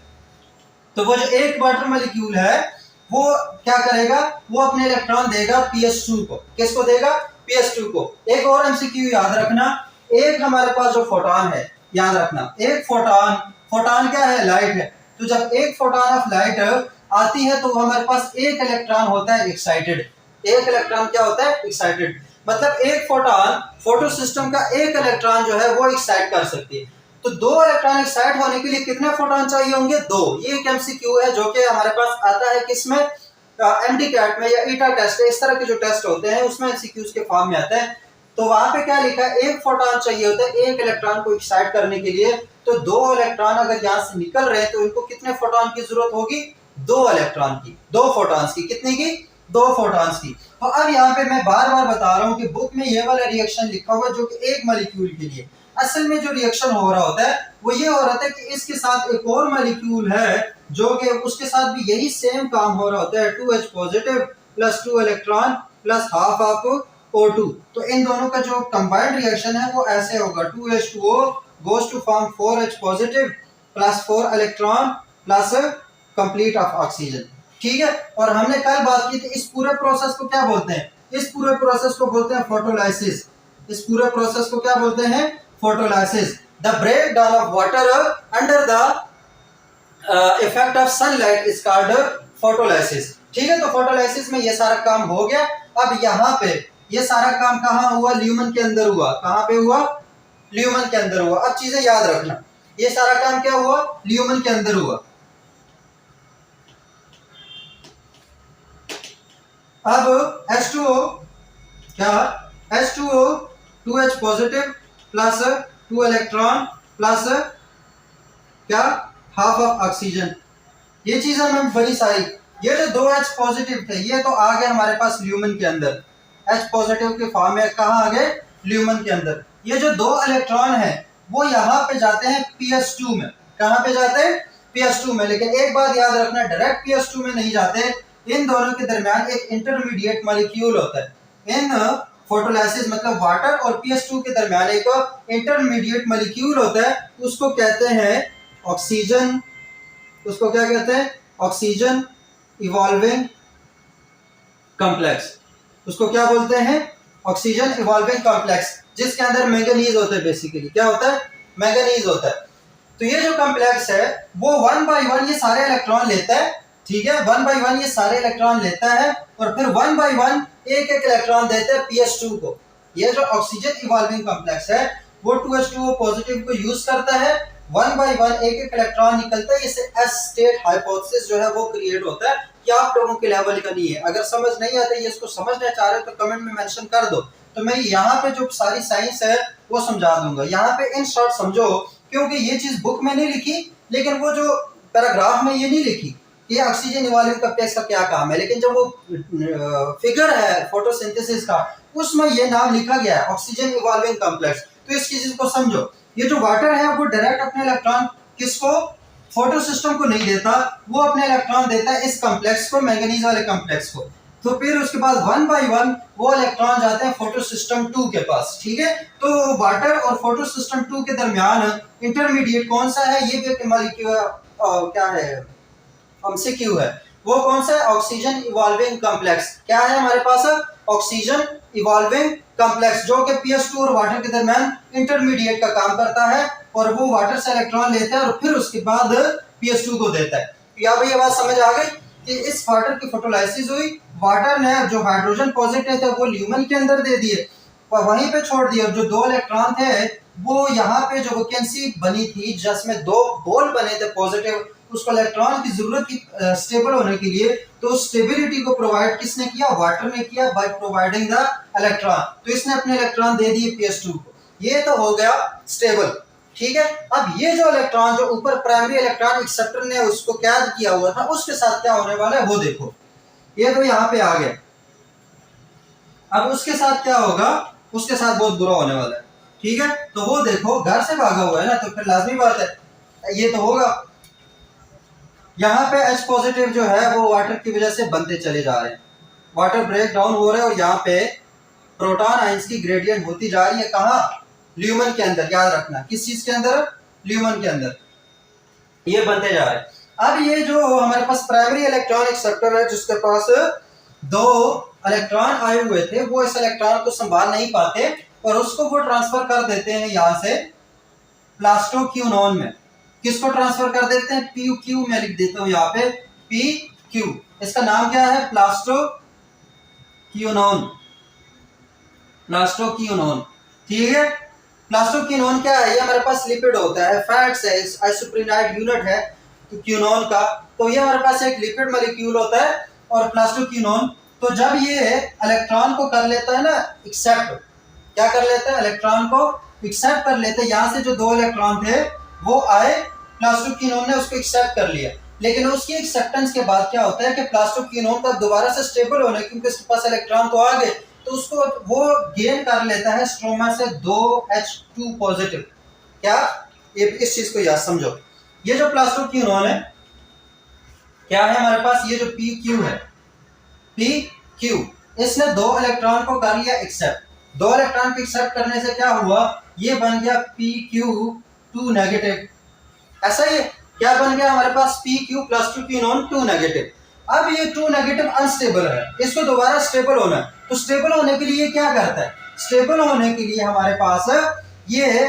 तो वो जो एक वाटर मॉलिक्यूल है वो क्या करेगा, वो अपने इलेक्ट्रॉन देगा PS2 को। किसको देगा, PS2 को। एक और MCQ याद रखना, एक हमारे पास जो फोटोन है, याद रखना, एक फोटोन, फोटोन क्या है, लाइट है। तो जब एक फोटोन ऑफ लाइट आती है तो हमारे पास एक इलेक्ट्रॉन होता है एक्साइटेड। एक इलेक्ट्रॉन क्या होता है, एक्साइटेड। मतलब एक फोटोन, फोटो सिस्टम का एक इलेक्ट्रॉन जो है वो एक्साइट कर सकती है। तो दो इलेक्ट्रॉन एक्साइट होने के लिए कितने फोटोन चाहिए होंगे, दो। ये एक MCQ है जो कि हमारे पास आता है किसमें, MCAT में या ईटा टेस्ट है, इस तरह के जो टेस्ट होते हैं उसमें MCQs के फॉर्म में आता है। तो वहां पे क्या लिखा है, एक फोटोन चाहिए होता है एक इलेक्ट्रॉन को एक्साइट करने के लिए। तो दो इलेक्ट्रॉन अगर यहाँ से निकल रहे हैं तो इनको कितने फोटोन की जरूरत होगी, दो इलेक्ट्रॉन की, दो फोटॉन्स की। कितने की, दो फोटॉन्स की। तो अब यहाँ पे मैं बार बार बता रहा हूँ कि बुक में ये वाला रिएक्शन लिखा हुआ जो कि एक मॉलिक्यूल के लिए। असल में जो रिएक्शन हो रहा होता है वो ये हो रहा था कि इसके साथ एक और मॉलिक्यूल है जो कि उसके साथ भी यही सेम काम हो रहा होता है, 2H positive +2 electron plus half of O2। तो इन दोनों का जो कंबाइंड रिएक्शन है वो ऐसे होगा, 2H2O goes to form 4H positive +4 electron plus complete of oxygen, ठीक है। और हमने कल बात की थी, इस पूरे प्रोसेस को क्या बोलते हैं, इस पूरे प्रोसेस को बोलते हैं फोटोलाइसिस। इस पूरे प्रोसेस को क्या बोलते हैं, photolysis. The break down of water under the effect of sunlight is called photolysis, ठीक है। तो फोटोलाइसिस में ये सारा काम हो गया। अब यहाँ पे ये सारा काम कहाँ हुआ, ल्यूमन के अंदर हुआ। कहाँ पे हुआ, ल्यूमन के अंदर हुआ। अब चीजें याद रखना, ये सारा काम क्या हुआ, ल्यूमन के अंदर हुआ। अब H2O क्या, H2O 2H positive plus 2 electron plus क्या, हाफ ऑफ ऑक्सीजन। ये चीजें हमें बड़ी सारी, ये जो 2H पॉजिटिव थे ये तो आ गए हमारे पास ल्यूमन के अंदर, H पॉजिटिव के फॉर्म में कहाँ आ गए, ल्यूमन के अंदर। ये जो दो इलेक्ट्रॉन है वो यहाँ पे जाते हैं PS2 में। कहाँ पे जाते हैं, PS2 में। लेकिन एक बात याद रखना, डायरेक्ट PS2 में नहीं जाते, इन दोनों के दरमियान एक इंटरमीडिएट मॉलिक्यूल होता है। इन फोटोलाइसिस मतलब वाटर और PS2 के दरमियान एक इंटरमीडिएट मॉलिक्यूल होता है, उसको कहते हैं ऑक्सीजन। उसको क्या कहते हैं, ऑक्सीजन इवॉल्विंग कॉम्प्लेक्स। उसको क्या बोलते हैं, ऑक्सीजन इवॉल्विंग कॉम्प्लेक्स, जिसके अंदर मैंगनीज होता है। बेसिकली क्या होता है, मैंगनीज होता है। तो ये जो कॉम्प्लेक्स है वो 1 बाय 1 ये सारे इलेक्ट्रॉन लेता है, ठीक है। 1 बाय 1 ये सारे इलेक्ट्रॉन लेता है और फिर 1 बाय 1 एक एक इलेक्ट्रॉन देता है PS2 को। ये जो ऑक्सीजन इवॉल्विंग कॉम्प्लेक्स है वो 2H2O पॉजिटिव को यूज करता है, 1 बाय 1 एक एक इलेक्ट्रॉन निकलता है। इससे एस स्टेट हाइपोथेसिस जो है वो क्रिएट होता है। क्या आप लोगों के लेवल का नहीं है, अगर समझ नहीं आता ये इसको समझना चाह रहे हो तो कमेंट में मेंशन कर दो, तो मैं यहाँ पे जो सारी साइंस है वो समझा दूंगा। यहाँ पे इन शॉर्ट समझो, क्योंकि ये चीज बुक में नहीं लिखी, लेकिन वो जो पैराग्राफ में ये नहीं लिखी कि ऑक्सीजन इवॉल्विंग कॉम्प्लेक्स का क्या काम है, लेकिन जब वो फिगर है फोटोसिंथेसिस का उसमें ये नाम लिखा गया है ऑक्सीजन इवॉल्विंग कॉम्प्लेक्स। तो इस चीज को समझो, ये जो वाटर है वो डायरेक्ट अपने इलेक्ट्रॉन किसको, फोटो सिस्टम को नहीं देता, वो अपने इलेक्ट्रॉन देता है इस कॉम्प्लेक्स को, मैंगनीज वाले कॉम्प्लेक्स को। तो फिर उसके बाद 1 बाय 1 वो इलेक्ट्रॉन जाते हैं फोटो सिस्टम 2 के पास, ठीक है। तो वाटर और फोटो सिस्टम 2 के दरमियान इंटरमीडिएट कौन सा है, ये भी मॉलिक्यूल क्या है, एमसीक्यू है, वो कौन सा है, ऑक्सीजन इवॉल्विंग कॉम्प्लेक्स। क्या है हमारे पास, ऑक्सीजन इवॉल्विंग कॉम्प्लेक्स, जो कि PS2 और वाटर के दरमियान इंटरमीडिएट का काम करता है, और वो वाटर से इलेक्ट्रॉन लेता है और फिर उसके बाद PS2 को देता है। या भाई ये बात समझ आ गई कि इस वाटर की फोटोलाइसिस हुई, वाटर ने जो हाइड्रोजन पॉजिटिव थे वो ल्यूमन के अंदर दे दिए और वहीं पे छोड़ दिए, और जो 2 इलेक्ट्रॉन थे वो यहाँ पे जो वैकेंसी बनी थी जिसमें 2 होल बने थे पॉजिटिव, उसको इलेक्ट्रॉन की जरूरत थी स्टेबल होने के लिए, तो स्टेबिलिटी को प्रोवाइड किसने किया, वाटर ने किया, बाय प्रोवाइडिंग द इलेक्ट्रॉन। तो इसने अपने इलेक्ट्रॉन दे दिए PS2 को, ये तो हो गया स्टेबल, ठीक है। अब ये जो इलेक्ट्रॉन जो ऊपर प्राइमरी इलेक्ट्रॉन एक्सेप्टर ने उसको कैद किया हुआ था, उसके साथ क्या होने वाला है वो देखो, ये तो यहाँ पे आ गया। अब उसके साथ क्या होगा, उसके साथ बहुत बुरा होने वाला है, ठीक है। तो वो देखो घर से भागा हुआ है ना, तो फिर लाजमी बात है ये तो होगा। यहाँ पे H पॉजिटिव जो है वो वाटर की वजह से बनते चले जा रहे हैं, वाटर ब्रेक डाउन हो रहा है, और यहाँ पे प्रोटॉन आइंस की ग्रेडियंट होती जा रही है, कहाँ, ल्यूमन के अंदर, याद रखना किस चीज के अंदर, ल्यूमन के अंदर ये बनते जा रहे हैं। अब ये जो हमारे पास प्राइमरी इलेक्ट्रॉन एक्सेप्टर है जिसके पास 2 इलेक्ट्रॉन आए हुए थे, वो इस इलेक्ट्रॉन को संभाल नहीं पाते और उसको वो ट्रांसफर कर देते हैं यहाँ से प्लास्टोक्यूनोन में। किसको ट्रांसफर कर देते हैं, PQ में लिख देता हूँ यहाँ पे PQ, इसका नाम क्या है, प्लास्टोक्यूनोन, प्लास्टोक्यूनोन, ठीक है। प्लास्टोक्यूनोन क्या है, ये हमारे पास लिपिड होता है, फैट्स है, आइसोप्रीनाइड यूनिट है तो क्यूनोन का, तो ये हमारे पास एक लिपिड मॉलिक्यूल होता है। और प्लास्टोक्यूनोन, तो जब ये इलेक्ट्रॉन को कर लेता है ना एक्सेप्ट, क्या कर लेता है, इलेक्ट्रॉन को एक्सेप्ट कर लेते हैं, यहाँ से जो 2 इलेक्ट्रॉन थे वो आए, प्लास्टोक्यूनोन ने उसको एक्सेप्ट कर लिया, लेकिन उसकी एक्सेप्टेंस के बाद क्या होता है कि प्लास्टोक्यूनोन का दोबारा से स्टेबल होने, क्योंकि उसके पास इलेक्ट्रॉन तो आ गए, तो उसको वो गेन कर लेता है स्ट्रोमा से 2H2 पॉजिटिव। क्या, ये इस चीज को याद समझो, ये जो प्लास्टोक्यूनोन है क्या है हमारे पास, ये जो PQ है, PQ, इसने 2 इलेक्ट्रॉन को कर लिया एक्सेप्ट, 2 इलेक्ट्रॉन को एक्सेप्ट करने से क्या हुआ, ये बन गया PQ2 नेगेटिव, ऐसा ही क्या बन गया हमारे पास, PQ प्लस 2 क्यूनोन 2 नेगेटिव। अब ये 2 नेगेटिव अनस्टेबल है, इसको दोबारा स्टेबल होना है, तो स्टेबल होने के लिए क्या करता है, स्टेबल होने के लिए हमारे पास ये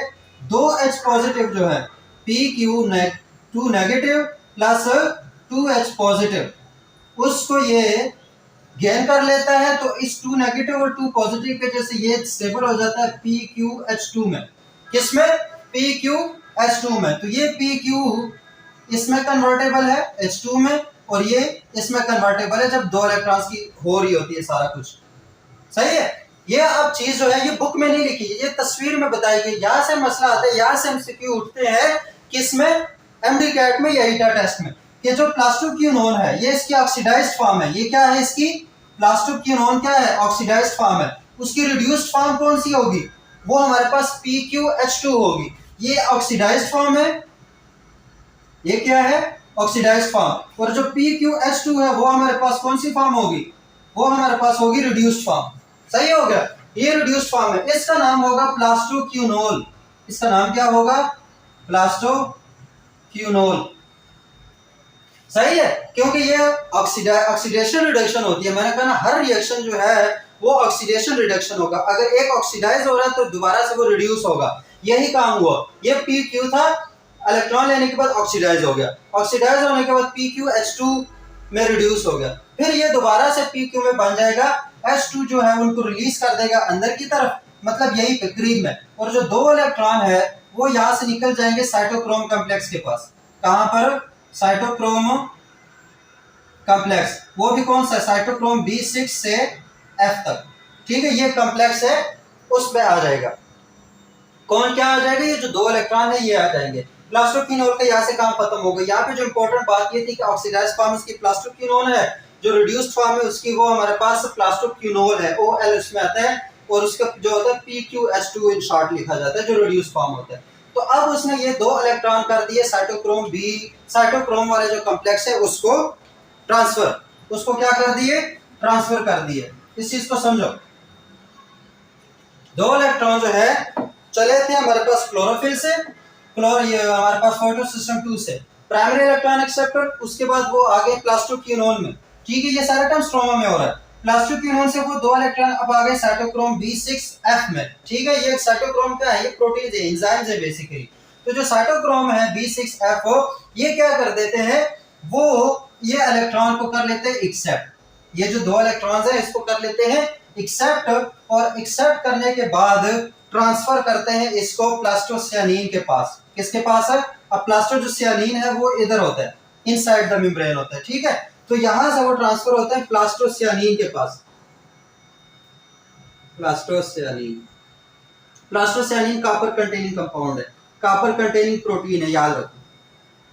2H पॉजिटिव जो है PQ2 negative plus 2H positive, उसको ये गेन कर लेता है, तो इस 2 नेगेटिव और 2 पॉजिटिव के जैसे ये स्टेबल हो जाता है PQH2 में, किसमें, PQH2 में। तो ये PQ इसमें कन्वर्टेबल है H2 में, और ये इसमें कन्वर्टेबल है जब 2 इलेक्ट्रॉन्स की हो रही होती है सारा कुछ, सही है। ये अब चीज जो है ये बुक में नहीं लिखी, ये तस्वीर में बताई गई, यहाँ से मसला आता है, यहाँ से MCQ उठते हैं किसमें, MD-CAT में या ईटा टेस्ट में, कि जो प्लास्टोक्यूनोन है ये इसकी ऑक्सीडाइज्ड फॉर्म है, ये क्या है इसकी, प्लास्टोक्यूनोन क्या है, ऑक्सीडाइज्ड फॉर्म है, उसकी रिड्यूस्ड फॉर्म कौन सी होगी, वो हमारे पास PQH2 होगी, ये ऑक्सीडाइज्ड फॉर्म है, ये क्या है, ऑक्सीडाइज्ड फॉर्म, और जो PQH2 है वो हमारे पास कौन सी फॉर्म होगी, वो हमारे पास होगी रिड्यूस्ड फॉर्म, सही हो गया, ये रिड्यूस्ड फॉर्म है, इसका नाम होगा प्लास्टोक्यूनोल, इसका नाम क्या होगा, प्लास्टोक्यूनोल, सही है, क्योंकि ये ऑक्सीडेशन रिडक्शन होती है, मैंने कहा ना हर रिएक्शन जो है वो ऑक्सीडेशन रिडक्शन होगा, अगर एक ऑक्सीडाइज हो रहा है तो दोबारा से वो रिड्यूस होगा, यही काम हुआ, ये PQ था, इलेक्ट्रॉन लेने के बाद ऑक्सीडाइज हो गया, ऑक्सीडाइज होने के बाद PQH2 में रिड्यूस हो गया, फिर ये दोबारा से PQ में बन जाएगा, H2 जो है उनको रिलीज कर देगा अंदर की तरफ, मतलब यही पे करीब में, और जो 2 इलेक्ट्रॉन है वो यहाँ से निकल जाएंगे साइटोक्रोम कॉम्प्लेक्स के पास, कहां पर, साइटोक्रोम कॉम्प्लेक्स, वो भी कौन सा, साइटोक्रोम B6 से F तक, ठीक है, ये कॉम्प्लेक्स है, उसमें आ जाएगा कौन, क्या आ जाएगा, ये जो दो इलेक्ट्रॉन है ये आ जाएंगे। प्लास्टोक्विनोल का यहाँ से काम खत्म हो गया। यहाँ पे जो इंपॉर्टेंट बात ये थी कि ऑक्सीडाइज्ड फॉर्म इसकी प्लास्टोक्विनोल है, जो रिड्यूस्ड फॉर्म है उसकी वो हमारे पास प्लास्टोक्विनोल है, OL उसमें आता है, और उसका जो होता है PQH2 इन शॉर्ट लिखा जाता है, जो रिड्यूस्ड फॉर्म होता है। तो अब उसने ये दो इलेक्ट्रॉन कर दिए साइटोक्रोम बी, साइटोक्रोम वाले जो कॉम्प्लेक्स है उसको ट्रांसफर, उसको क्या कर दिए, ट्रांसफर कर दिए। इस चीज को समझो, दो इलेक्ट्रॉन जो है चले थे हमारे पास क्लोरोफिल से, ये हमारे पास फोटो सिस्टम 2 से प्राइमरी इलेक्ट्रॉन एक्सेप्टर, उसके बाद वो आगे प्लास्टोक्विनोल में, ठीक है, ये सारा टर्म स्ट्रोमा में हो रहा है। प्लास्टोक्विनोल से वो दो इलेक्ट्रॉन अब आ गए साइटोक्रोम B6F में, ठीक है, ये साइटोक्रोम क्या है, ये प्रोटीन है, एंजाइम्स है बेसिकली। तो जो साइटोक्रोम है B6F ये क्या कर देते हैं, वो ये इलेक्ट्रॉन को कर लेते हैं एक्सेप्ट, ये जो दो इलेक्ट्रॉन्स है इसको कर लेते हैं एक्सेप्ट, और एक्सेप्ट करने के बाद ट्रांसफर करते हैं इसको प्लास्टोसियानिन के पास। किसके पास है, अब प्लास्टो जो सियानिन है वो इधर होता है, इनसाइड द मेम्ब्रेन होता है, ठीक है, तो यहां से वो ट्रांसफर होता है प्लास्टोसियानिन के पास। प्लास्टोसियानिन, प्लास्टोसियानिन कॉपर कंटेनिंग कंपाउंड है, कॉपर कंटेनिंग प्रोटीन है, याद रखो,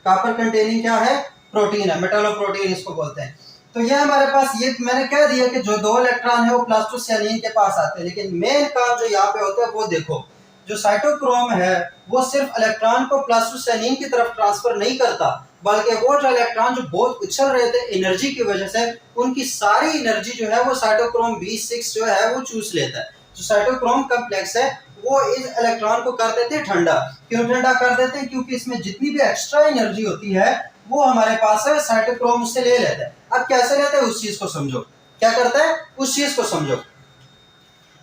कॉपर कंटेनिंग क्या है, प्रोटीन है, मेटालोप्रोटीन इसको बोलते हैं। तो ये हमारे पास, ये मैंने कह दिया कि जो दो इलेक्ट्रॉन है वो प्लास्टोसियानिन के पास आते हैं, लेकिन मेन काम जो यहाँ पे होता है वो देखो, जो साइटोक्रोम है वो सिर्फ इलेक्ट्रॉन को प्लास्टोसियानिन की तरफ ट्रांसफर नहीं करता, बल्कि वो जो इलेक्ट्रॉन जो बहुत उछल रहे थे एनर्जी की वजह से, उनकी सारी एनर्जी जो है वो साइटोक्रोम B6 जो है वो चूस लेता है। जो साइटोक्रोम कॉम्प्लेक्स है वो इस इलेक्ट्रॉन को कर देते हैं ठंडा। क्यों ठंडा कर देते हैं, क्योंकि इसमें जितनी भी एक्स्ट्रा एनर्जी होती है वो हमारे पास है साइटोक्रोम उससे ले लेता है। अब कैसे लेते हैं उस चीज को समझो, क्या करता है उस चीज को समझो।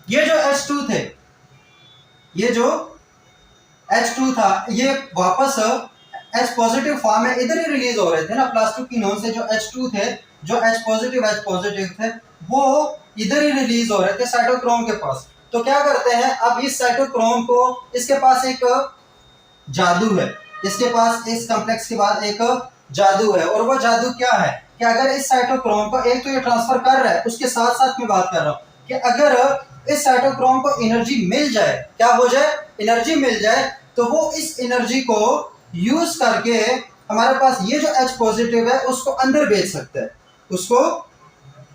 ये जो H2 थे, ये जो H2 था, ये वापस H पॉजिटिव फॉर्म में इधर ही रिलीज हो रहे थे ना, प्लास्टोक्विनोल से जो H2 थे, जो H पॉजिटिव थे, वो इधर ही रिलीज हो रहे थे साइटोक्रोम के पास। तो क्या करते हैं, अब इस साइटोक्रोम को, इसके पास एक जादू है, इसके पास इस कॉम्प्लेक्स के बाद एक जादू है, और वो जादू क्या है कि अगर इस साइटोक्रोम को, एक तो ये ट्रांसफर कर रहा है, उसके साथ साथ मैं बात कर रहा हूं कि अगर इस साइटोक्रोम को एनर्जी मिल जाए, क्या हो जाए, एनर्जी मिल जाए, तो वो इस एनर्जी को यूज करके हमारे पास ये जो H पॉजिटिव है उसको अंदर भेज सकता है, उसको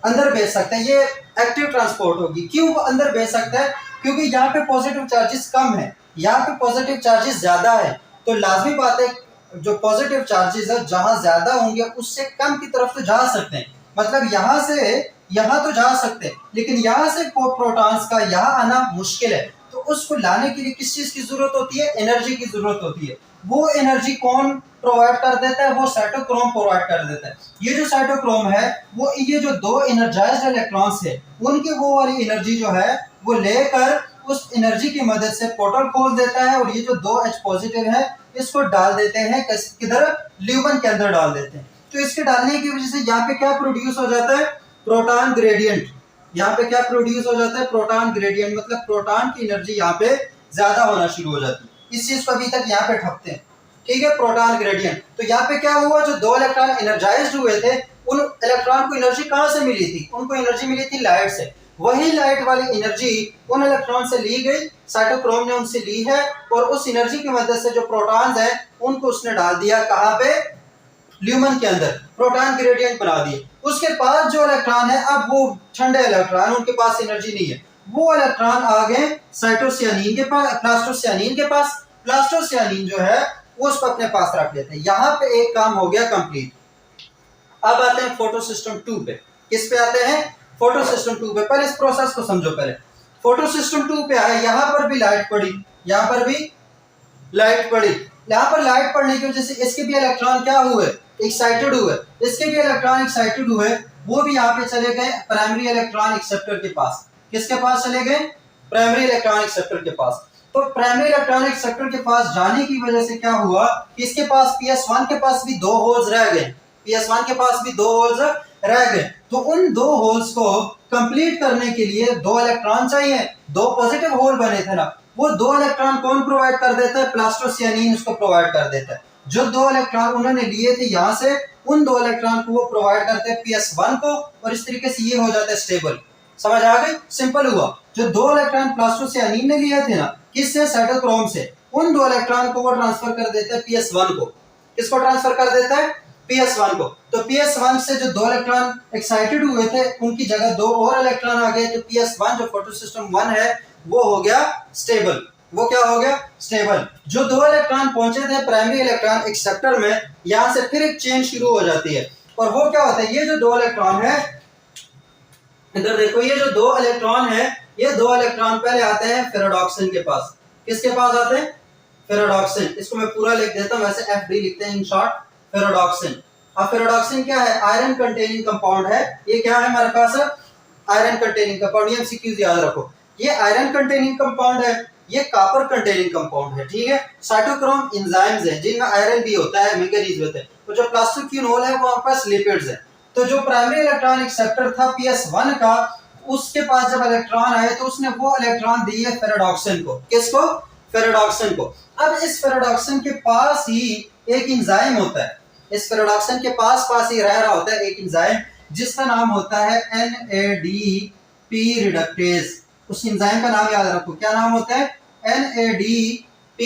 अंदर भेज सकते हैं, ये एक्टिव ट्रांसपोर्ट होगी। क्यों वो अंदर भेज सकता है, क्योंकि यहाँ पे पॉजिटिव चार्जेस कम है, यहाँ पे पॉजिटिव चार्जेस ज्यादा है, तो लाजमी बात है जो पॉजिटिव चार्जेस है जहां ज्यादा होंगे उससे कम की तरफ तो जा सकते हैं, मतलब यहां से यहां तो जा सकते हैं, लेकिन यहां से प्रोटॉन्स का यहां आना मुश्किल है। तो उसको लाने के लिए किस चीज की जरूरत होती है, एनर्जी की जरूरत होती है। वो एनर्जी कौन प्रोवाइड कर देता है, वो साइटोक्रोम प्रोवाइड कर देता है। ये जो साइटोक्रोम है वो, ये जो दो एनर्जाइज्ड इलेक्ट्रॉन्स है उनकी वो वाली एनर्जी जो है वो लेकर उस एनर्जी की मदद से पोर्टल खोल देता है, और ये जो दो H पॉजिटिव है इसको डाल देते हैं किधर, ल्यूमन के अंदर डाल देते हैं। तो इसके डालने की वजह से यहाँ पे क्या प्रोड्यूस हो जाता है, प्रोटॉन ग्रेडियंट। यहाँ पे क्या प्रोड्यूस हो जाता है, प्रोटॉन ग्रेडियंट, मतलब प्रोटॉन की एनर्जी यहाँ पे ज्यादा होना शुरू हो जाती है। इस चीज को अभी तक यहाँ पे ठपते हैं, ठीक है, प्रोटॉन ग्रेडियंट। तो यहाँ पे क्या हुआ, जो दो इलेक्ट्रॉन एनर्जाइज्ड हुए थे उन इलेक्ट्रॉन को एनर्जी कहाँ से मिली थी, उनको एनर्जी मिली थी लाइट से। वही लाइट वाली एनर्जी उन इलेक्ट्रॉन से ली गई, साइटोक्रोम ने उनसे ली है, और उस एनर्जी की मदद से जो प्रोटॉन्स हैं उनको उसने डाल दिया कहाँ पे, ल्यूमन के अंदर, प्रोटॉन ग्रेडियंट बना दिए। उसके पास जो इलेक्ट्रॉन है, अब वो ठंडे इलेक्ट्रॉन, उनके पास एनर्जी नहीं है, वो इलेक्ट्रॉन आ गए साइटोसियानिन के पास, प्लास्टोसियानिन के पास। प्लास्टोसियानिन जो है वो उसको अपने पास रख लेते हैं। यहाँ पे एक काम हो गया कंप्लीट। अब आते हैं फोटो सिस्टम 2 पे। किस पे आते हैं, फोटो सिस्टम 2 पे। पहले इस प्रोसेस को समझो। पहले फोटो सिस्टम 2 पे आए, यहाँ पर भी लाइट पड़ी, यहाँ पर भी लाइट पड़ी। यहाँ पर लाइट पड़ने की वजह से इसके भी इलेक्ट्रॉन क्या हुए, एक्साइटेड हुए, इसके भी इलेक्ट्रॉन एक्साइटेड हुए, वो भी यहाँ पे चले गए प्राइमरी इलेक्ट्रॉन एक्सेप्टर के पास। किसके पास चले गए, प्राइमरी इलेक्ट्रॉन एक्सेप्टर के पास। तो प्राइमरी इलेक्ट्रॉन एक्सेप्टर के पास जाने की वजह से क्या हुआ कि इसके पास PS1 के पास भी दो होल्स रह गए, PS1 के पास भी दो होल्स रह गए। तो उन दो होल्स को कंप्लीट करने के लिए दो इलेक्ट्रॉन चाहिए, दो पॉजिटिव होल बने थे ना, वो दो इलेक्ट्रॉन कौन प्रोवाइड कर देता है, प्लास्टोसियानिन उसको प्रोवाइड कर देता है। जो दो इलेक्ट्रॉन उन्होंने लिए थे यहाँ से, उन दो इलेक्ट्रॉन को वो प्रोवाइड करते हैं PS1 को, और इस तरीके से ये हो जाता है स्टेबल। समझ आ गई? सिंपल हुआ। जो 2 इलेक्ट्रॉन प्लास्टोसियानिन ने लिए थे ना, किससे? साइटोक्रोम से। उन 2 इलेक्ट्रॉन को वो ट्रांसफर कर देता है PS1 को। किसको ट्रांसफर कर देता है? PS1 को। तो PS1 से जो 2 इलेक्ट्रॉन एक्साइटेड हुए थे, उनकी जगह 2 और इलेक्ट्रॉन आ गए। तो PS1 जो फोटोसिस्टम 1 है वो हो गया स्टेबल। वो क्या हो गया? स्टेबल। जो 2 इलेक्ट्रॉन पहुंचे थे प्राइमरी इलेक्ट्रॉन एक्सेप्टर में, यहां से फिर एक चेन शुरू हो जाती है। और वो क्या होता है? ये जो 2 इलेक्ट्रॉन है, इधर देखो, ये जो 2 इलेक्ट्रॉन है, ये 2 इलेक्ट्रॉन पहले आते हैं फेरोडॉक्सिन के पास। किसके पास आते हैं? फेरोडॉक्सिन। इसको मैं पूरा लिख देता हूं, वैसे FD लिखते हैं इन शॉर्ट, फेरोडॉक्सिन। अब फेरोडॉक्सिन क्या है? आयरन कंटेनिंग कंपाउंड है। ये क्या है हमारे पास? Iron containing compound. ये MCQs याद रखो, ये आयरन कंटेनिंग कंपाउंड है, ये कॉपर कंटेनिंग कंपाउंड है। ठीक है। साइटोक्रोम एंजाइम्स हैं जिनमें आयरन भी होता है, मैंगनीज होते हैं। तो जो प्लास्टोक्विनोल है वो आपके पास लिपिड्स है। तो जो प्राइमरी इलेक्ट्रॉन एक्सेप्टर था PS1 का, उसके पास जब इलेक्ट्रॉन आए तो उसने वो इलेक्ट्रॉन दिए फेरोडॉक्सिन को। किसको? फेरोडॉक्सिन को। अब इस फेरोडॉक्सिन के पास ही एक एंजाइम होता है, इस फेरोडॉक्सिन के पास ही रह रहा होता है एक एंजाइम जिसका नाम होता है NADP रिडक्टेज। उस एंजाइम का नाम याद रखो, क्या नाम होता है? NADP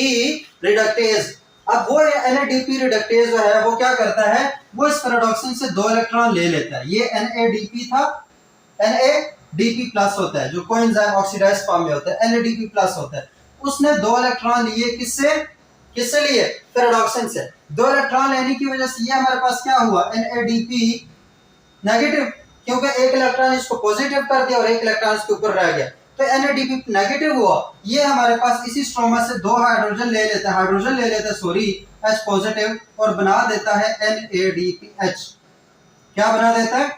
reductase. अब वो NADP रिडक्टेज जो है वो क्या करता है? वो इस फेरोडॉक्सिन से 2 इलेक्ट्रॉन ले लेता है। ये NADP था, NADP प्लस होता है, जो कोएंजाइम ऑक्सीडाइज्ड फॉर्म में होता है, NADP प्लस होता है। उसने 2 इलेक्ट्रॉन लिए, किससे लिए? फेरोडॉक्सिन से। 2 इलेक्ट्रॉन लेने की वजह से ये हमारे पास क्या हुआ? NADP नेगेटिव, क्योंकि एक इलेक्ट्रॉन इसको पॉजिटिव कर दिया और एक इलेक्ट्रॉन इसके ऊपर रह गया, तो NADP नेगेटिव हुआ। ये हमारे पास इसी स्ट्रोमा से 2 हाइड्रोजन ले लेता है, H पॉजिटिव, और बना देता है NADPH। क्या बना देता है?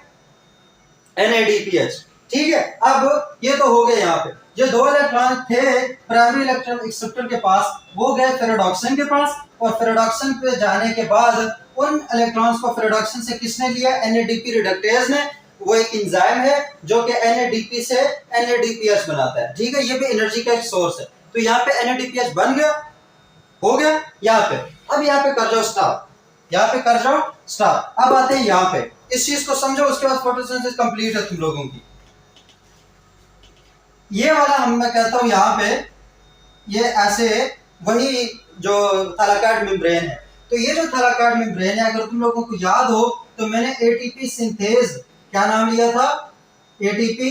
NADPH। ठीक है। अब ये तो हो गए। यहाँ पे जो 2 इलेक्ट्रॉन थे प्राइमरी इलेक्ट्रॉन एक्सेप्टर के पास, वो गए फेरोडॉक्सिन के पास, और फेरोडॉक्सिन पे जाने के बाद उन इलेक्ट्रॉन्स को फेरोडॉक्सिन से किसने लिया? NADP रिडक्टेज ने। वो एक एंजाइम है जो कि NADP से NADPH बनाता है। ठीक है। ये भी एनर्जी का एक सोर्स है। तो यहाँ पे NADPH बन गया, हो गया यहाँ पे। अब यहाँ पे कर जाओ स्टॉप, यहाँ पे कर जाओ स्टॉप। अब आते हैं यहाँ पे, इस चीज को समझो, उसके बाद फोटोसिंथेसिस कंप्लीट है तुम लोगों की। ये वाला मैं कहता हूं यहाँ पे, ये ऐसे वही जो थैलाकॉइड मेम्ब्रेन है। तो ये जो थैलाकॉइड मेम्ब्रेन है, अगर तुम लोगों को याद हो तो मैंने ATP सिंथेज, क्या नाम लिया था? ATP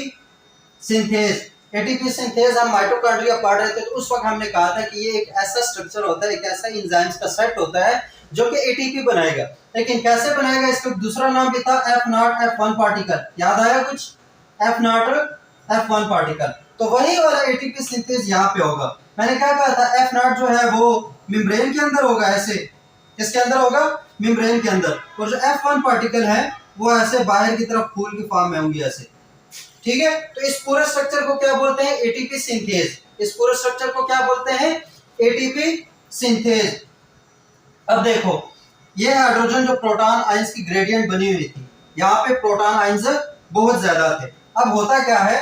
synthase. ATP सिंथेज हम माइटोकॉन्ड्रिया पढ़ रहे थे, तो उस वक्त हमने कहा था कि ये एक ऐसा स्ट्रक्चर होता है, एक ऐसा एंजाइम्स का सेट होता है जो कि ATP बनाएगा। लेकिन कैसे बनाएगा? इसका दूसरा नाम भी था F0 F1 पार्टिकल। याद आया कुछ? F0 F1 particle. तो वही वाला ATP सिंथेज यहाँ पे होगा। मैंने क्या कहा था? F0 जो है वो मेम्ब्रेन के अंदर होगा, ऐसे। किसके अंदर होगा? मेम्ब्रेन के अंदर। और जो F1 पार्टिकल है वो ऐसे बाहर की तरफ फूल की फॉर्म में होंगी, ऐसे। ठीक है। तो इस पूरे स्ट्रक्चर को क्या बोलते हैं? ATP synthase. इस पूरे स्ट्रक्चर को क्या बोलते हैं? ATP synthase. अब देखो, ये हाइड्रोजन जो प्रोटॉन आयंस की ग्रेडियंट बनी हुई थी, यहाँ पे प्रोटॉन आयंस बहुत ज्यादा थे। अब होता क्या है,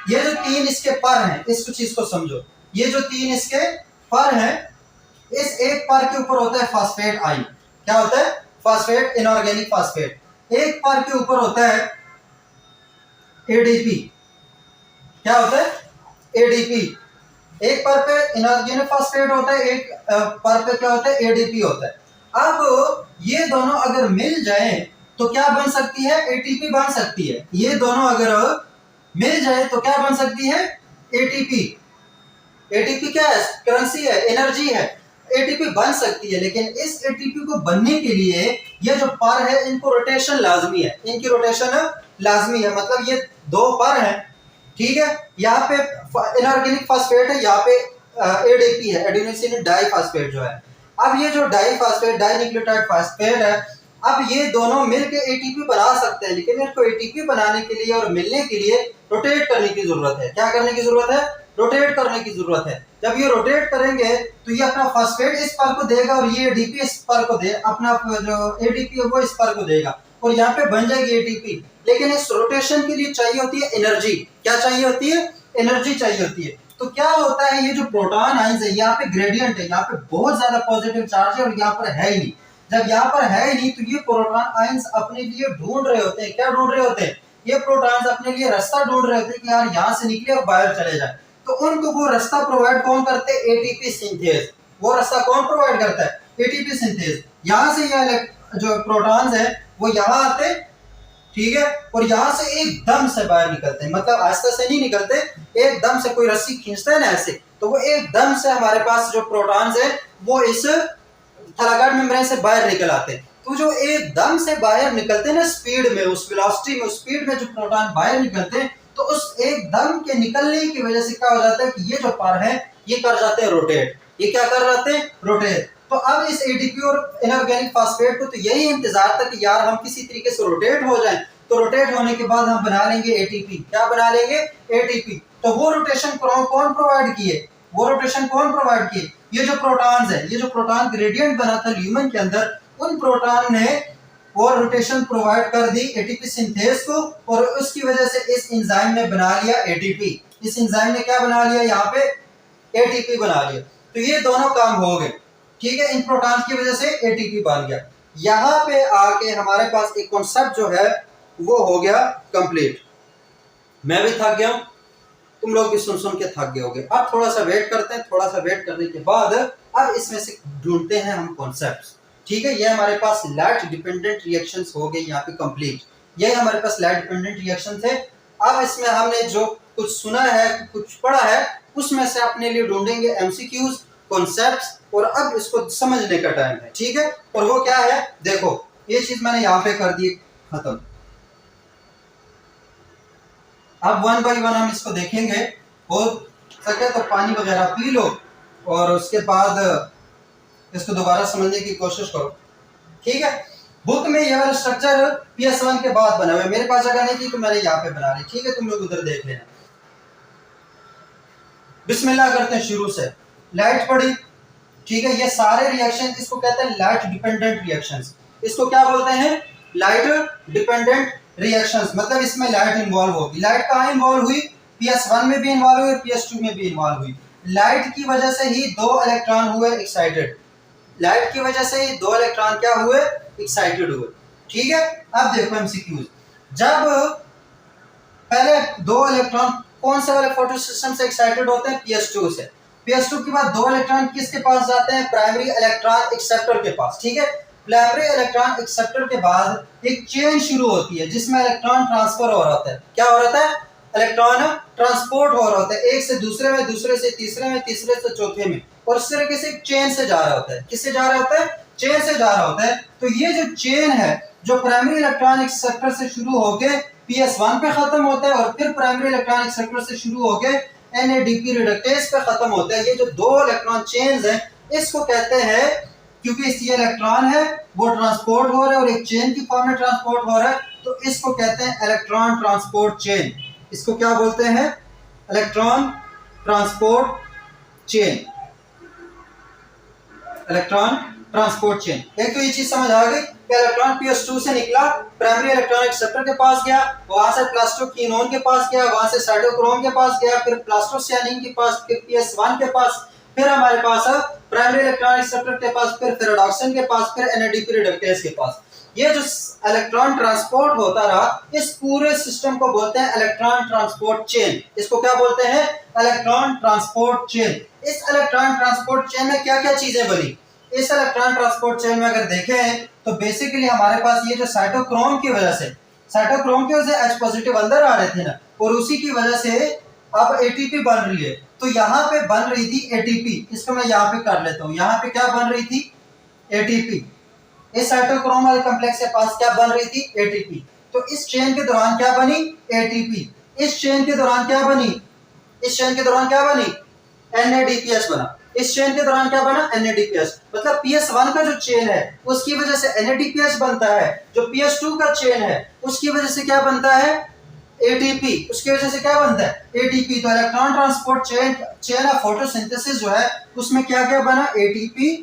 ये जो 3 इसके पर हैं, इस चीज को समझो, ये जो 3 इसके पर हैं, इस एक पर के ऊपर होता है फास्फेट आयन। क्या होता है? Phosphate, inorganic phosphate. एक पर के ऊपर होता है ADP। क्या होता है? ADP। एक पर पे इनऑर्गेनिक फास्फेट होता है, एक पर पे क्या होता है? ADP होता है। अब ये दोनों अगर मिल जाएं तो क्या बन सकती है? ATP बन सकती है। ये दोनों अगर मिल जाए तो क्या बन सकती है? ATP। ATP क्या है? करेंसी है, एनर्जी है। ATP बन सकती है, लेकिन इस ATP को बनने के लिए ये जो पर है, इनको रोटेशन लाजमी है, इनकी रोटेशन लाजमी है। मतलब ये 2 पर हैं, ठीक है। यहाँ पे इनऑर्गेनिक फास्फेट है, यहाँ पे ADP है, एडेनोसिन डाइफास्फेट जो है। अब ये जो डाइफास्फेट, डाइन्यूक्लियोटाइड फास्फेट है, अब ये दोनों मिलकर ATP बना सकते हैं, लेकिन इनको ATP बनाने के लिए और मिलने के लिए रोटेट करने की जरूरत है। क्या करने की जरूरत है? रोटेट करने की जरूरत है। जब ये रोटेट करेंगे तो ये अपना फास्फेट इस पर को देगा और ये ADP इस पर को दे, अपना जो ADP है वो इस पर को देगा, और यहाँ पे बन जाएगी ATP। लेकिन इस रोटेशन के लिए चाहिए होती है एनर्जी। क्या चाहिए होती है? एनर्जी चाहिए होती है। तो क्या होता है, ये जो प्रोटॉन आयंस है, यहाँ पे ग्रेडियंट है, यहाँ पे बहुत ज्यादा पॉजिटिव चार्ज है और यहाँ पर है ही नहीं। जब यहाँ पर है ही नहीं तो ये प्रोटॉन आयंस अपने लिए ढूंढ रहे होते हैं। क्या ढूंढ रहे होते हैं? ये प्रोटॉन्स अपने लिए रास्ता ढूंढ रहे थे कि यार यहाँ से निकले और बाहर चले जाए, तो उनको वो रास्ता प्रोवाइड कौन करते हैं? ATP synthase. वो रास्ता कौन प्रोवाइड करता है? ATP synthase. यहाँ से ये जो प्रोटॉन्स है वो यहाँ आते, ठीक है, और यहाँ से एकदम से बाहर निकलते हैं, मतलब आस्ते से नहीं निकलते, एकदम से कोई रस्सी खींचता है ना ऐसे, तो वो एकदम से हमारे पास जो प्रोटॉन्स है वो इस थैलाकोइड मेम्ब्रेन से बाहर निकल आते हैं। तो जो एकदम से बाहर निकलते हैं ना स्पीड में, उस वेलोसिटी में, उस स्पीड में जो प्रोटॉन बाहर निकलते हैं, तो उस एकदम के निकलने की वजह से क्या हो जाता है कि ये जो पार है ये कर जाते हैं रोटेट। ये क्या कर जाते हैं? रोटेट। तो अब इस एटीपी और इनऑर्गेनिक फास्फेट को तो यही इंतजार था कि यार हम किसी तरीके से रोटेट हो जाएं, तो रोटेट होने के बाद हम बना लेंगे एटीपी। क्या बना लेंगे? एटीपी। तो वो रोटेशन कौन प्रोवाइड किए? वो रोटेशन कौन प्रोवाइड किए? ये जो प्रोटॉन्स है, ये जो प्रोटॉन ग्रेडियंट बना था ल्यूमेन के अंदर, उन प्रोटॉन ने वो रोटेशन प्रोवाइड कर दी एटीपी सिंथेज को, और उसकी वजह से इस एंजाइम ने बना लिया एटीपी। इस एंजाइम ने क्या बना लिया? यहाँ पे एटीपी बना लिया। तो ये दोनों काम हो गए, ठीक है, इन प्रोटॉन्स की वजह से एटीपी बन गया। यहाँ पे आके हमारे पास एक कॉन्सेप्ट जो है वो हो गया कंप्लीट। मैं भी थक गया हूं, तुम लोग भी सुन सुन के थक गए होगे। अब थोड़ा सा वेट करते हैं, थोड़ा सा वेट करने के बाद अब इसमें से ढूंढते हैं हम कॉन्सेप्ट्स, ठीक है। ये हमारे पास लाइट डिपेंडेंट रिएक्शंस हो गए यहाँ पे कंप्लीट। ये हमारे पास लाइट डिपेंडेंट रिएक्शन थे। अब इसमें हमने जो कुछ सुना है, कुछ पढ़ा है, उसमें से अपने लिए ढूंढेंगे एमसीक्यूज, कॉन्सेप्ट्स, और अब इसको समझने का टाइम है, ठीक है। और वो क्या है? देखो, ये चीज मैंने यहाँ पे कर दी खत्म। अब वन बाई वन हम इसको देखेंगे। हो सके तो पानी वगैरह पी लो और उसके बाद इसको दोबारा समझने की कोशिश करो, ठीक है। बुक में ये वाला स्ट्रक्चर PS1 के बाद बना हुआ है, मेरे पास जगह नहीं थी तो मैंने यहाँ पे बना ली, ठीक है। तुम लोग उधर देख लेना। बिस्मिल्लाह करते हैं शुरू से। लाइट पड़ी, ठीक है। ये सारे रिएक्शन इसको कहते हैं लाइट डिपेंडेंट रिएक्शंस। इसको क्या बोलते हैं? Light dependent reactions. मतलब इसमें लाइट इन्वॉल्व होगी। लाइट कहाँ इन्वॉल्व हुई? PS1 में भी इन्वॉल्व हुई और PS2 में भी इन्वॉल्व हुई। लाइट की वजह से ही दो इलेक्ट्रॉन हुए एक्साइटेड। लाइट की वजह से ही दो इलेक्ट्रॉन क्या हुए? एक्साइटेड हुए, ठीक है। अब देखो एमसीक्यूज। जब पहले दो इलेक्ट्रॉन कौन से वाले फोटो सिस्टम से एक्साइटेड होते हैं? PS2 से। PS2 के बाद दो इलेक्ट्रॉन किसके पास जाते हैं? प्राइमरी इलेक्ट्रॉन एक्सेप्टर के पास, ठीक है। प्राइमरी इलेक्ट्रॉन एक्सेप्टर के बाद एक चेन शुरू होती है जिसमें इलेक्ट्रॉन ट्रांसफर हो रहा होता है। क्या हो रहा है? इलेक्ट्रॉन ट्रांसपोर्ट हो रहा होता है, एक से दूसरे में, दूसरे से तीसरे में, तीसरे से चौथे में, और इस तरीके से चेन से जा रहा होता है। किससे जा रहा होता है? चेन से जा रहा होता है। तो ये जो चेन है, जो प्राइमरी इलेक्ट्रॉन एक्सेप्टर से शुरू होके PS1 पे खत्म होता है और फिर प्राइमरी इलेक्ट्रॉन एक्सेप्टर से शुरू होके NADP रिडक्टेज पे खत्म होता है। ये जो दो इलेक्ट्रॉन चेन्स हैं, इसको कहते हैं, क्योंकि ये इलेक्ट्रॉन है वो ट्रांसपोर्ट हो रहा है और एक चेन की फॉर्म में ट्रांसपोर्ट हो रहा है, तो इसको कहते हैं इलेक्ट्रॉन ट्रांसपोर्ट चेन। इसको क्या बोलते हैं? Electron transport chain. Electron transport chain. एक तो ये चीज समझ आ गई कि इलेक्ट्रॉन PS2 से निकला, प्राइमरी इलेक्ट्रॉन एक्सेप्टर के पास गया, वहां से प्लास्टोक्विनोन के पास गया, वहां से साइटोक्रोम के पास गया, फिर प्लास्टोसियानिन के पास, फिर PS1 के पास, फिर हमारे पास प्राइमरी इलेक्ट्रॉन एक्सेप्टर के पास, फिर फेरोडॉक्सिन के पास, फिर NADP रिडक्टेज के पास। ये जो इलेक्ट्रॉन ट्रांसपोर्ट होता रहा, इस पूरे सिस्टम को बोलते हैं इलेक्ट्रॉन ट्रांसपोर्ट चेन। इसको क्या बोलते हैं? Electron transport chain. इस इलेक्ट्रॉन ट्रांसपोर्ट चेन में क्या क्या चीजें बनी? इस इलेक्ट्रॉन ट्रांसपोर्ट चेन में अगर देखें तो बेसिकली हमारे पास ये जो साइटोक्रोम की वजह से, साइटोक्रोम की वजह से H पॉजिटिव अंदर आ रहे थे ना, और उसी की वजह से अब ATP बन रही है। तो यहाँ पे बन रही थी ATP। इसको मैं यहाँ पे कर लेता हूँ। यहाँ पे क्या बन रही थी? ATP। इस साइटोक्रोम वाले कॉम्प्लेक्स के पास क्या बन रही थी? ATP। तो इस चेन के दौरान क्या बनी? ATP। इस चेन के दौरान क्या बनी? इस चेन के दौरान क्या बनी? NADPH बना। इस चेन के दौरान क्या बना? NADPH। मतलब PS1 का जो चेन है उसकी वजह से NADPH बनता है, जो PS2 का चेन है उसकी वजह से क्या बनता है? ATP। उसकी वजह से क्या बनता है? ATP। तो electron transport chain of photosynthesis जो है उसमें क्या क्या बना? ATP।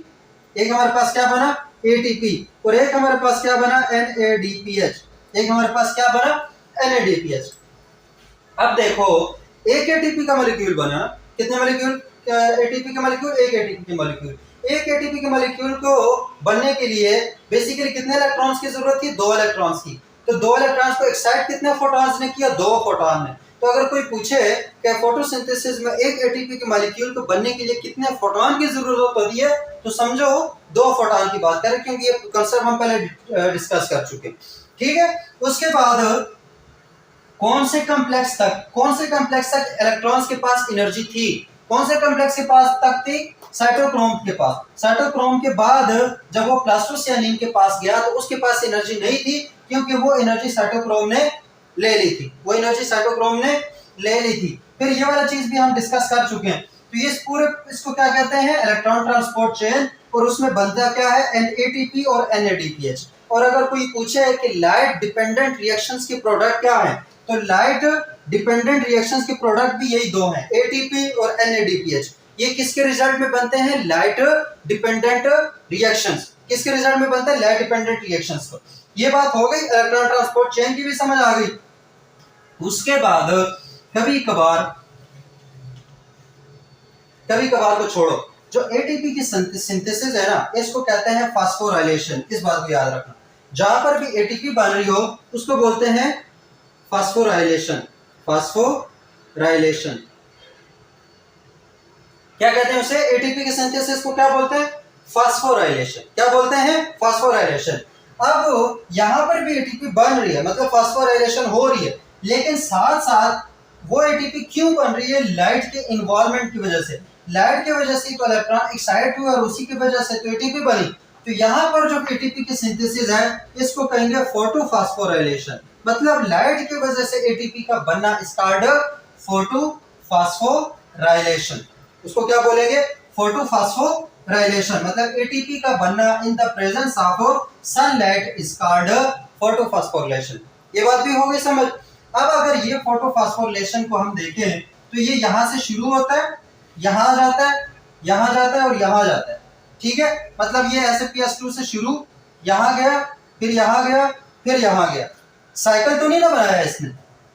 एक हमारे पास क्या बना? ATP। और एक हमारे पास क्या बना? NADPH। एक हमारे पास क्या बना? NADPH। अब देखो, एक ATP का मॉलिक्यूल बना, कितने मॉलिक्यूल? ATP के मॉलिक्यूल, एक ATP के मॉलिक्यूल। एक ATP के मॉलिक्यूल को बनने के लिए बेसिकली कितने इलेक्ट्रॉन्स की जरूरत थी? दो इलेक्ट्रॉन्स की। तो दो इलेक्ट्रॉन्स को एक्साइट कितने फोटॉन्स ने किया? दो फोटॉन ने। तो अगर कोई पूछे कि फोटोसिंथेसिस में एक एटीपी के मॉलिक्यूल को बनने के लिए कितने फोटॉन की जरूरत होती है, तो समझो दो फोटॉन की बात करें, क्योंकि ये कंसेप्ट हम पहले डिस्कस कर चुके। ठीक है, उसके बाद कौन से कॉम्प्लेक्स तक इलेक्ट्रॉन्स के पास एनर्जी थी? कौन से कॉम्प्लेक्स के पास तक थी? साइटोक्रोम के पास। साइटोक्रोम के बाद जब वो प्लास्टोसियानिन के पास गया तो उसके पास एनर्जी नहीं थी, क्योंकि वो एनर्जी साइटोक्रोम ने ले ली थी। फिर ये वाला चीज भी हम डिस्कस कर चुके हैं। तो ये पूरे इसको क्या कहते हैं? Electron transport chain. और उसमें बनता क्या है? एनएटीपी और एनएडीपीएच। और अगर कोई पूछे कि लाइट डिपेंडेंट रिएक्शंस के प्रोडक्ट क्या हैं, तो लाइट डिपेंडेंट रिएक्शंस के प्रोडक्ट भी यही दो हैं, एटीपी और एनएडीपीएच। ये किसके रिजल्ट में बनते हैं? Light dependent reactions. किसके रिजल्ट में बनता है? लाइट डिपेंडेंट रिएक्शंस को। ये बात हो गई, इलेक्ट्रॉन ट्रांसपोर्ट चेन की भी समझ आ गई। उसके बाद कभी कभार को छोड़ो, जो एटीपी की सिंथेसिस है ना, इसको कहते हैं फास्फोराइलेशन। इस बात को याद रखना, जहां पर भी एटीपी बन रही हो उसको बोलते हैं फास्फोराइलेशन। क्या कहते हैं उसे? एटीपी की सिंथेसिस को क्या बोलते हैं? फास्फोराइलेशन। अब यहां पर भी एटीपी बन रही है, मतलब फास्फोराइलेशन हो रही है, लेकिन साथ साथ वो एटीपी क्यों बन रही है? लाइट के इन्वॉल्वमेंट की वजह से। लाइट की वजह से तो इलेक्ट्रॉन एक्साइट हुआ और उसी की वजह से तो एटीपी बनी। तो यहाँ पर जो एटीपी की सिंथेसिस है इसको कहेंगे फोटोफास्फोराइलेशन। मतलब लाइट की वजह से एटीपी का बनना स्टार्ट फोटोफास्फोराइलेशन। उसको क्या बोलेंगे? फोटोफास्फोराइलेशन। मतलब एटीपी का बनना in the presence of sunlight is called photophosphorylation. ये बात भी हो गई समझ। अब अगर ये फोटोफास्फोराइलेशन को हम देखें तो ये यहां से शुरू होता है, यहां जाता है, यहां जाता है और यहां जाता है। ठीक है, मतलब ये SaPS2 से शुरू, यहां गया, फिर यहां गया, फिर यहां गया। साइकिल तो नहीं ना बनाया इसने।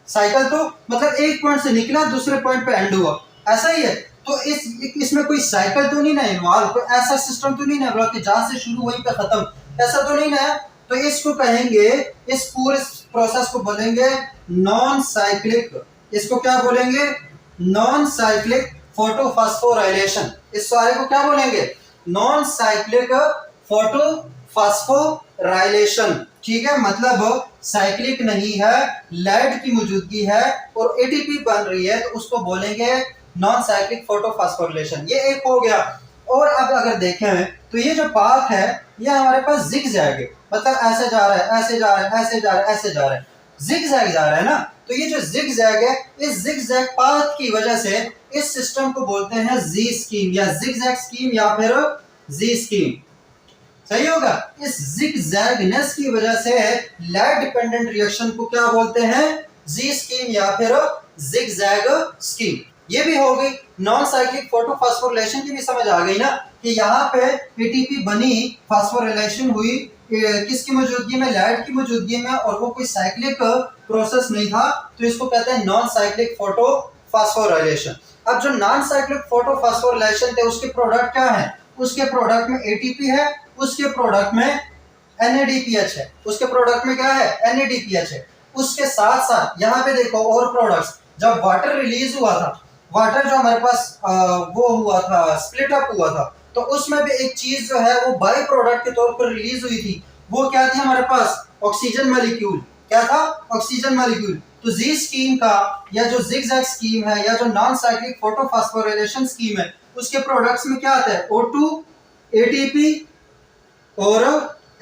साइकिल तो मतलब एक पॉइंट से निकला दूसरे पॉइंट पे एंड हुआ, ऐसा ही है। तो इसमें कोई साइकिल तो नहीं ना इन्वॉल्व, कोई ऐसा सिस्टम तो नहीं ना कि जहां से शुरू वहीं पे खत्म, ऐसा तो नहीं ना। तो इसको कहेंगे, इस पूरे प्रोसेस को बोलेंगे नॉन साइक्लिक। इसको क्या बोलेंगे? Non cyclic photophosphorylation. इस सारे को क्या बोलेंगे? Non cyclic photophosphorylation. ठीक है, मतलब साइक्लिक नहीं है, लाइट की मौजूदगी है और एटीपी बन रही है, तो उसको बोलेंगे नॉन साइक्लिक फोटोफास्फोराइलेशन। ये एक हो गया। और अब अगर देखें तो ये जो पाथ है ये हमारे पास जिगजैग है, मतलब ऐसे जा रहा है, ऐसे जा रहा है, ऐसे जा रहा है, ऐसे जा रहा है, जिगजैग जा रहा है ना। तो ये जो जिगजैग है, इस जिगजैग पाथ की वजह से इस सिस्टम को बोलते हैं जी स्कीम या जिगजैग स्कीम या फिर जी स्कीम। सही होगा। इस जिगजैगनेस की वजह से लाइट डिपेंडेंट रिएक्शन को क्या बोलते हैं? जी स्कीम या फिर जिगजैग स्कीम। ये भी हो गई। नॉन साइक्लिक फोटोफास्फोराइलेशन की भी समझ आ गई ना, कि यहाँ पे एटीपी बनी, फास्फोराइलेशन हुई किसकी मौजूदगी में? लाइट की मौजूदगी में, और वो कोई साइक्लिक प्रोसेस नहीं था, तो इसको कहते हैं नॉन साइक्लिक फोटोफास्फोराइलेशन। अब जो नॉन साइक्लिक फोटोफास्फोराइलेशन थे उसके प्रोडक्ट क्या है? उसके प्रोडक्ट में एटीपी है, उसके प्रोडक्ट में NADPH है। उसके प्रोडक्ट में क्या है? NADPH है। उसके साथ साथ यहाँ पे देखो और प्रोडक्ट्स, जब वाटर रिलीज हुआ था, वाटर जो हमारे पास वो हुआ था, स्प्लिट अप हुआ था, तो उसमें भी एक चीज जो है वो बाई प्रोडक्ट के तौर पर रिलीज हुई थी। वो क्या थी हमारे पास? Oxygen molecule. क्या था? Oxygen molecule. तो जी स्कीम का या जो जिगजैग स्कीम है या जो नॉन साइक्लिक फोटोफास्फोराइलेशन स्कीम है, उसके प्रोडक्ट्स में क्या आता है? O2, ATP और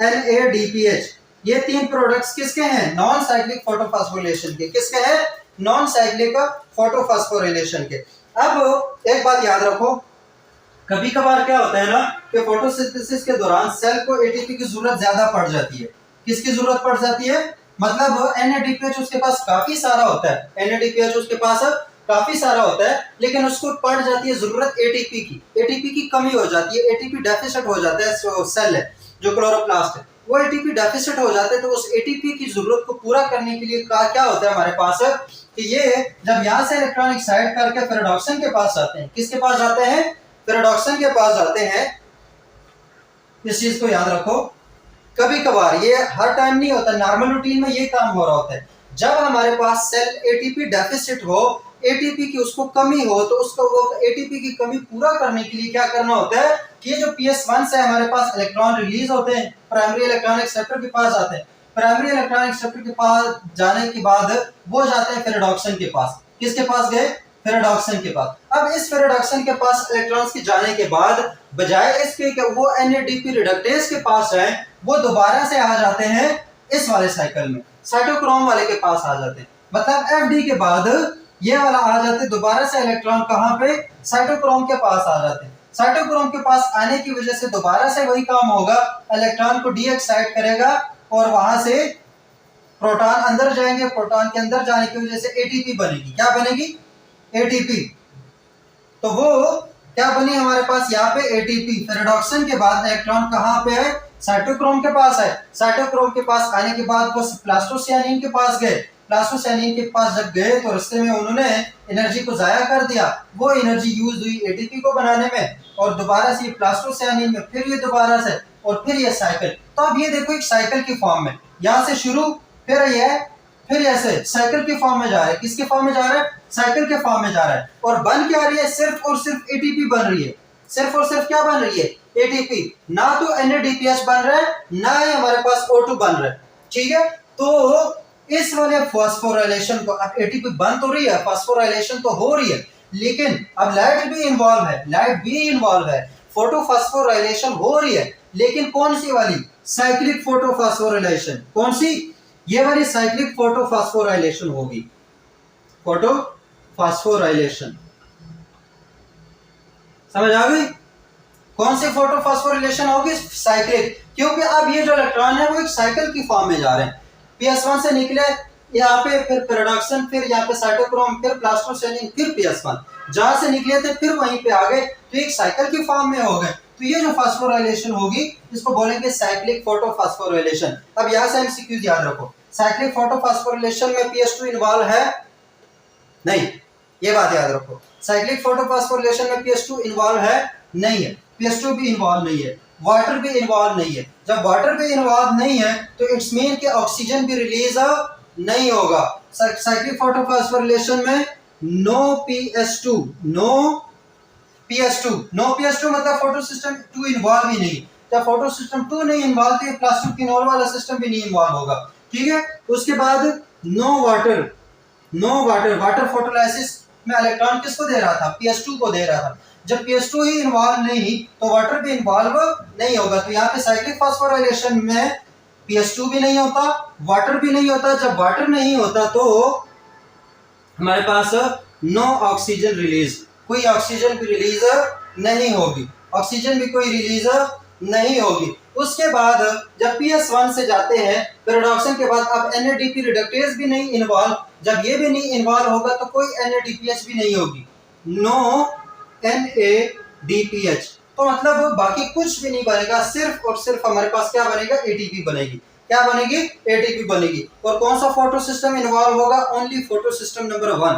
NADPH। ये तीन प्रोडक्ट्स किसके हैं? नॉन साइक्लिक फोटोफास्फोराइलेशन के। किसके हैं? नॉन साइक्लिक फोटोफास्फोराइलेशन के। अब एक बात याद रखो, कभी कभार क्या होता है ना कि फोटोसिंथेसिस के दौरान सेल को एटीपी की जरूरत ज्यादा पड़ जाती है। किसकी जरूरत पड़ जाती है? मतलब NADPH उसके पास काफी सारा होता है, NADPH उसके पास काफी सारा होता है, लेकिन उसको पड़ जाती है जरूरत एटीपी की। एटीपी की कमी हो जाती है, एटीपी डेफिसिट हो जाता है। सेल है जो क्लोरोप्लास्ट है, वो एटीपी डेफिसिट हो जाते हैं। तो उस एटीपी की जरूरत को पूरा करने के लिए क्या होता है हमारे पास कि ये जब यहाँ से इलेक्ट्रॉन एक्साइट करके फेरेडॉक्सिन के पास जाते हैं, किसके पास जाते हैं? फेरेडॉक्सिन के पास जाते हैं। इस चीज को याद रखो, कभी कभार, ये हर टाइम नहीं होता, नॉर्मल रूटीन में ये काम हो रहा होता है। जब हमारे पास सेल एटीपी डेफिसिट हो, एटीपी की उसको कमी हो, तो उसको वो एटीपी की कमी पूरा करने के लिए क्या करना होता है कि ये जो PS1 से हमारे पास इलेक्ट्रॉन रिलीज होते हैं, प्राइमरी इलेक्ट्रॉनिक एक्सेप्टर के पास आते हैं, प्राइमरी इलेक्ट्रॉनिक एक्सेप्टर के पास जाने के बाद वो जाते हैं फेरेडॉक्सिन के पास। किसके पास गए? फेरेडॉक्सिन के पास। अब इस फेरेडॉक्सिन के पास इलेक्ट्रॉन्स के जाने के बाद बजाय इसके कि वो NADP रिडक्टेज के पास जाए, वो दोबारा से आ जाते हैं इस वाले साइकिल में, साइटोक्रोम वाले के पास आ जाते हैं। मतलब FD के बाद ये वाला आ जाते, दोबारा से इलेक्ट्रॉन कहां पे? साइटोक्रोम के पास आ जाते हैं। साइटोक्रोम के पास आने की वजह से दोबारा से वही काम होगा, इलेक्ट्रॉन को डीएक्साइट करेगा और वहां से प्रोटॉन अंदर जाएंगे। प्रोटॉन के अंदर जाने की वजह से एटीपी बनेगी। क्या बनेगी? एटीपी। तो वो क्या बनी हमारे पास यहाँ पे? एटीपी। फेरेडॉक्सिन के बाद इलेक्ट्रॉन कहाँ पे है? साइटोक्रोम के पास है। साइटोक्रोम के पास आने के बाद वो प्लास्टोसियानिन के पास गए। प्लास्टोसियानिन के पास जब गए तो रास्ते में उन्होंने एनर्जी को जाया कर दिया। वो एनर्जी यूज हुई एटीपी को बनाने में, और दोबारा से प्लास्टोसियानिन में, फिर ये दोबारा से, और फिर ये साइकिल। तो अब ये देखो एक साइकिल की फॉर्म में, यहाँ से शुरू, फिर ये, फिर ऐसे साइकिल के फॉर्म में जा रहा है। किसके फॉर्म में जा रहा है? साइकिल के फॉर्म में जा रहा है। और बन क्या रही है? सिर्फ और सिर्फ एटीपी बन रही है। सिर्फ और सिर्फ क्या बन रही है? एटीपी। ना तो NADPH बन रहा है, ना ही हमारे पास O2 बन रहा है। ठीक है, तो इस वाले फास्फोराइलेशन को, अब एटीपी बन तो रही है, फास्फोराइलेशन तो हो रही है, लेकिन अब लाइट भी इन्वॉल्व है, लाइट भी इन्वॉल्व है, फोटोफास्फोराइलेशन हो रही है। लेकिन कौन सी वाली? Cyclic photophosphorylation. कौन सी? ये वाली साइक्लिक फोटोफास्फोराइलेशन होगी। फोटोफास्फोराइलेशन समझ आ गई? कौन सी फोटोफास्फोराइलेशन होगी? साइक्लिक। क्योंकि अब ये जो इलेक्ट्रॉन है वो एक साइकिल की फॉर्म में जा रहे हैं। PS1 से निकले यहाँ पे, फिर फेरेडॉक्सिन, फिर यहाँ पे साइटोक्रोम, फिर प्लास्टोसियानिन, फिर PS1, जहां से निकले थे फिर वहीं पे आ गए, तो एक साइकिल की फॉर्म में हो गए। तो ये जो फास्फोराइलेशन होगी इसको बोलेंगे साइक्लिक फोटोफास्फोराइलेशन। अब यहाँ से MCQs याद रखो। साइक्लिक फोटोफास्फोराइलेशन में PS2 इन्वॉल्व है नहीं, ये बात याद रखो। साइक्लिक फोटोफास्फोराइलेशन में PS2 इन्वॉल्व है नहीं है, PS2 भी इन्वॉल्व नहीं है, वाटर भी इन्वॉल्व नहीं है। जब वाटर भी इन्वॉल्व नहीं है तो इट्स मीन कि ऑक्सीजन भी रिलीज नहीं होगा। साइक्लिक फोटोफास्फोराइलेशन में नो PS2, नो PS2 मतलब फोटो सिस्टम 2 इन्वॉल्व ही नहीं। जब फोटो सिस्टम 2 नहीं इन्वॉल्व तो ये प्लास्टोक्विनोल वाला सिस्टम भी नहीं इन्वॉल्व होगा। ठीक है, उसके बाद नो वाटर, वाटर फोटोलाइसिस में इलेक्ट्रॉन किसको दे रहा था? PS2 को दे रहा था। जब PS2 ही इन्वॉल्व नहीं तो वाटर भी इन्वॉल्व नहीं होगा। तो यहाँ पे साइक्लिक फास्फोराइलेशन में PS2 भी नहीं होता, वाटर भी नहीं होता। जब वाटर नहीं होता तो हमारे पास नो ऑक्सीजन रिलीज, कोई ऑक्सीजन भी रिलीज नहीं होगी, ऑक्सीजन भी कोई रिलीज नहीं होगी। उसके बाद जब PS1 से जाते हैं फेरेडॉक्सिन के बाद, अब NADP रिडक्टेज भी नहीं इन्वॉल्व। जब ये भी नहीं इन्वॉल्व होगा तो कोई NADPH भी नहीं होगी, नो NADPH। तो मतलब बाकी कुछ भी नहीं बनेगा, सिर्फ और सिर्फ हमारे पास क्या बनेगा? ATP बनेगी। क्या बनेगी? ATP बनेगी। और कौन सा फोटो सिस्टम इन्वॉल्व होगा? Only photo system number 1।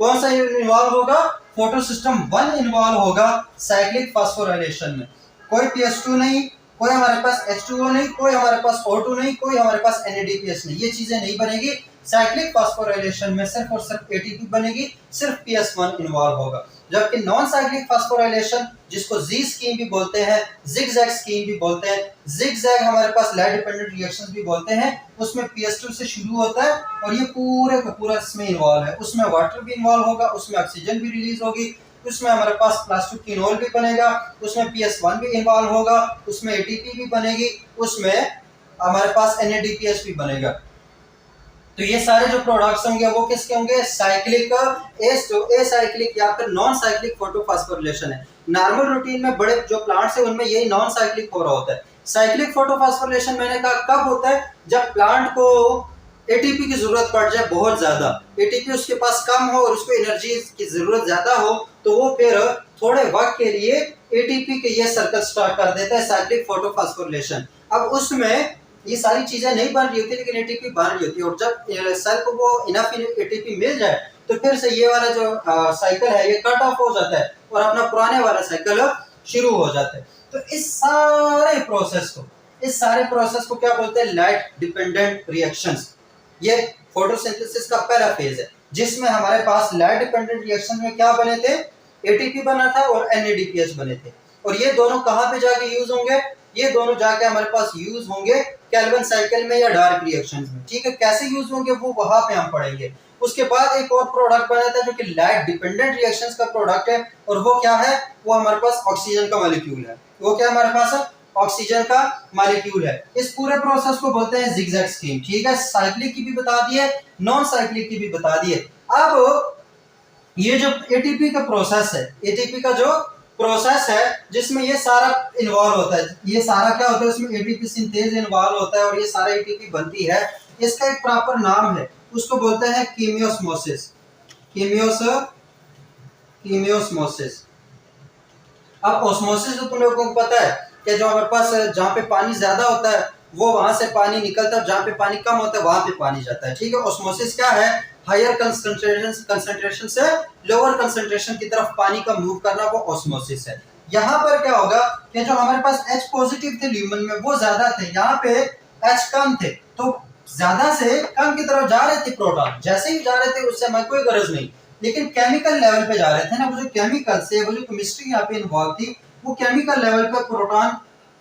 कौन सा इन्वॉल्व होगा? फोटो सिस्टम 1 इन्वॉल्व होगा साइक्लिक फास्फोराइलेशन में। कोई PS2 नहीं, कोई हमारे पास H2O नहीं, कोई हमारे पास O2 नहीं, कोई हमारे पास NADPH नहीं, ये चीजें नहीं बनेगी। साइक्लिक फास्फोराइलेशन में सिर्फ और सिर्फ ATP बनेगी, सिर्फ PS1 इन्वॉल्व होगा। जबकि नॉन साइक्लिक फास्फोराइलेशन, जिसको Z स्कीम भी बोलते हैं, जिगजैग स्कीम भी बोलते हैं, जिगजैग हमारे पास लाइट डिपेंडेंट रिएक्शंस भी बोलते हैं, उसमें PS2 से शुरू होता है और ये पूरे का पूरा इसमें इन्वॉल्व है। उसमें वाटर भी इन्वॉल्व होगा, उसमें ऑक्सीजन भी रिलीज होगी, उसमें हमारे पास प्लास्टोक्विनोल भी बनेगा, उसमें PS1 भी इन्वॉल्व होगा, उसमें ATP भी बनेगी, उसमें हमारे पास NADPH भी बनेगा। तो ये सारे जो प्रोडक्ट्स होंगे वो किसके होंगे? साइक्लिक, एसाइक्लिक या फिर नॉन साइक्लिक फोटोफास्फोराइलेशन है। नॉर्मल रूटीन में बड़े जो प्लांट्स है उनमें यही नॉन साइक्लिक हो रहा होता है। साइक्लिक फोटोफास्फोराइलेशन मैंने कहा कब होता है? जब प्लांट को एटीपी की जरूरत पड़ जाए बहुत ज्यादा, एटीपी उसके पास कम हो और उसको एनर्जी की जरूरत ज्यादा हो, तो वो फिर थोड़े वक्त के लिए एटीपी के ये सर्कल स्टार्ट कर देता है, साइक्लिक फोटोफास्फोराइलेशन। अब उसमें ये सारी चीजें नहीं बन रही होती लेकिन एटीपी बन रही होती है, और जब सेल को वो इनफ एटीपी मिल जाए तो फिर से ये वाला जो साइकिल है ये कट ऑफ हो जाता है और अपना पुराने वाला साइकिल शुरू हो जाता है। तो इस सारे प्रोसेस को, इस सारे प्रोसेस को क्या बोलते हैं, लाइट डिपेंडेंट रिएक्शंस। ये फोटोसिंथेसिस का पहला फेज है जिसमें हमारे पास लाइट डिपेंडेंट रिएक्शन में क्या बने थे, एटीपी बना था और NADPH बने थे। और ये दोनों कहां पे जाके यूज होंगे, ये दोनों जाके हमारे पास यूज होंगे केल्विन साइकिल में या डार्क रिएक्शंस में। ठीक है, कैसे यूज होंगे वो वहां पे हम पढ़ेंगे। उसके बाद एक और प्रोडक्ट बना था जो कि लाइट डिपेंडेंट रिएक्शंस का प्रोडक्ट है, और वो क्या है, वो हमारे पास ऑक्सीजन का मॉलिक्यूल है। वो क्या हमारे पास ऑक्सीजन का मॉलिक्यूल है। इस पूरे प्रोसेस को बोलते हैं जिगजैग स्कीम। ठीक है, साइक्लिक की भी बता दिए, नॉन साइक्लिक की भी बता दिए। अब ये जो एटीपी का प्रोसेस है, एटीपी का जो प्रोसेस है जिसमें ये सारा इन्वॉल्व होता है, ये सारा क्या होता है, उसमें एटीपी सिंथेज इन्वॉल्व होता है और ये सारा एटीपी बनती है। इसका एक प्रॉपर नाम है, उसको बोलते हैं कीमियोस्मोसिस। कीमियोस्मोसिस। अब ऑस्मोसिस तो तुम लोगों को पता है कि जो हमारे पास जहाँ पे पानी ज्यादा होता है वो वहां से पानी निकलता है, जहाँ पे पानी कम होता है वहां पे पानी जाता है। ठीक है, ऑस्मोसिस क्या है, हायर कंसंट्रेशन से लोअर कंसंट्रेशन की तरफ पानी का मूव करना, वो ऑस्मोसिस है। यहाँ पर क्या होगा कि जो हमारे पास H पॉजिटिव थे ल्यूमन में वो ज्यादा थे, यहाँ पे H कम थे, तो ज्यादा से कम की तरफ जा रहे थे प्रोटॉन। जैसे ही जा रहे थे उससे हमें कोई गरज नहीं, लेकिन केमिकल लेवल पे जा रहे थे ना, वो जो केमिकल से, वो जो केमिस्ट्री यहाँ पे इन्वॉल्व थी, वो केमिकल लेवल पे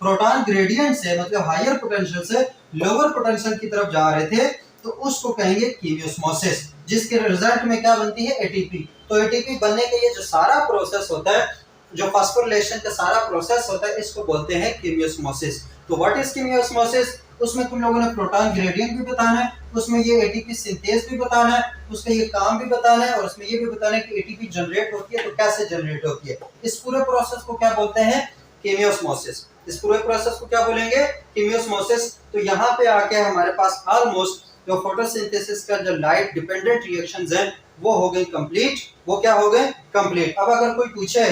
प्रोटॉन ग्रेडियंट से, मतलब हायर पोटेंशियल से लोअर पोटेंशियल की तरफ जा रहे थे, तो उसको कहेंगे कीमियोस्मोसिस, जिसके रिजल्ट में क्या बनती है, एटीपी। तो एटीपी बनने के लिए जो सारा प्रोसेस होता है, जो फास्फोरिलेशन का सारा प्रोसेस होता है, इसको बोलते हैं कीमियोस्मोसिस। तो व्हाट इज कीमियोस्मोसिस, उसमें तुम लोगों ने प्रोटॉन ग्रेडियंट भी बताना है, उसमें ये एटीपी सिंथेज भी बताना है, उसका ये काम भी बताना है, और उसमें ये भी बताना है कि एटीपी जनरेट होती है तो कैसे जनरेट होती है। इस पूरे प्रोसेस को क्या बोलते हैं, कीमियोस्मोसिस। इस पूरे प्रोसेस को क्या बोलेंगे, कीमियोस्मोसिस। तो यहाँ पे आके हमारे पास ऑलमोस्ट जो फोटोसिंथेसिस का जो लाइट डिपेंडेंट रिएक्शंस हैं वो हो गए कंप्लीट। वो क्या हो गए, कंप्लीट। अब अगर कोई पूछे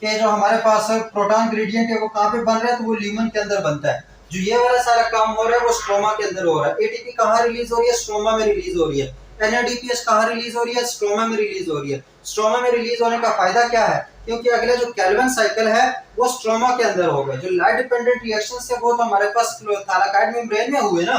कि जो हमारे पास प्रोटॉन ग्रेडियंट है वो कहाँ पे बन रहा है, तो वो ल्यूमन के अंदर बनता है। जो ये वाला सारा काम हो रहा है वो स्ट्रोमा के अंदर हो रहा है। एटीपी कहाँ रिलीज हो रही है, स्ट्रोमा में रिलीज हो रही है। NADPH कहाँ रिलीज हो रही है, स्ट्रोमा में रिलीज हो रही है। स्ट्रोमा में रिलीज होने का फायदा क्या है, क्योंकि अगले जो केल्विन साइकिल है वो स्ट्रोमा के अंदर हो गए। जो लाइट डिपेंडेंट रिएक्शंस है वो तो हमारे पास थैलाकाइड मेम्ब्रेन में हुए ना,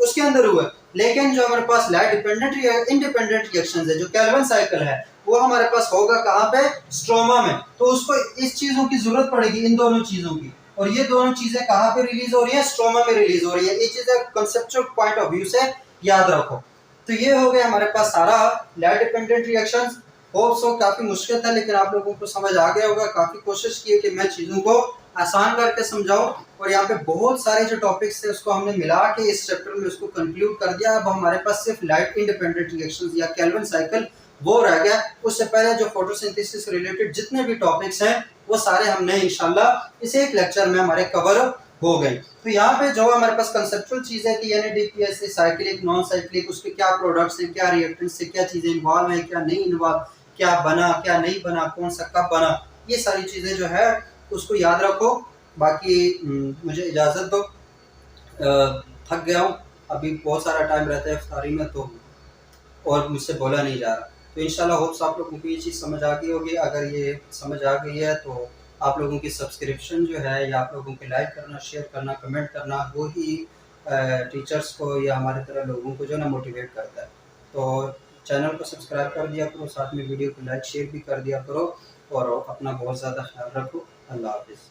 उसके अंदर हुए, लेकिन जो हमारे पास लाइट डिपेंडेंट इंडिपेंडेंट रिएक्शंस है, जो केल्विन साइकिल है, वो हमारे पास होगा कहाँ पे, स्ट्रोमा में। तो उसको इस चीजों की जरूरत पड़ेगी, इन दोनों चीजों की, और ये दोनों चीजें कहाँ पे रिलीज हो रही है, स्ट्रोमा में रिलीज हो रही है। ये चीजें कंसेप्चुअल पॉइंट ऑफ व्यू से याद रखो। तो ये हो गया हमारे पास सारा light dependent reactions. Hope so काफी मुश्किल था, लेकिन आप लोगों को समझ आ गया होगा। काफी कोशिश की है कि मैं चीजों को आसान करके समझाऊं, और यहाँ पे बहुत सारे जो टॉपिक्स थे उसको हमने मिला के इस चैप्टर में उसको कंक्लूड कर दिया। अब हमारे पास सिर्फ लाइट इंडिपेंडेंट रिएक्शंस या केल्विन साइकिल वो रह गया। उससे पहले जो फोटोसिंथेसिस से रिलेटेड जितने भी टॉपिक्स हैं वो सारे हमने इंशाल्लाह इस एक लेक्चर में हमारे कवर हो गए। तो यहाँ पे जो हमारे पास कंसेप्चुअल चीजें थी, NADPH से साइक्लिक, नॉन साइक्लिक, उसके क्या प्रोडक्ट्स हैं, क्या रिएक्टेंट्स से क्या चीजें इन्वॉल्व हैं, क्या नहीं इन्वॉल्व, क्या बना क्या नहीं बना, कौन सा कब बना, ये सारी चीजें जो है उसको याद रखो। बाकी मुझे इजाजत दो, थक गया हूँ, अभी बहुत सारा टाइम रहता है इफ्तारी में, तो और मुझसे बोला नहीं जा रहा। तो इंशाल्लाह होप्स आप लोगों को ये चीज़ समझ आ गई होगी। अगर ये समझ आ गई है तो आप लोगों की सब्सक्रिप्शन जो है, या आप लोगों के लाइक करना, शेयर करना, कमेंट करना, वो ही टीचर्स को या हमारे तरह लोगों को जो ना मोटिवेट करता है। तो चैनल को सब्सक्राइब कर दिया करो, साथ में वीडियो को लाइक शेयर भी कर दिया करो, और अपना बहुत ज़्यादा ख्याल रखो। अल्लाह हाफिज़।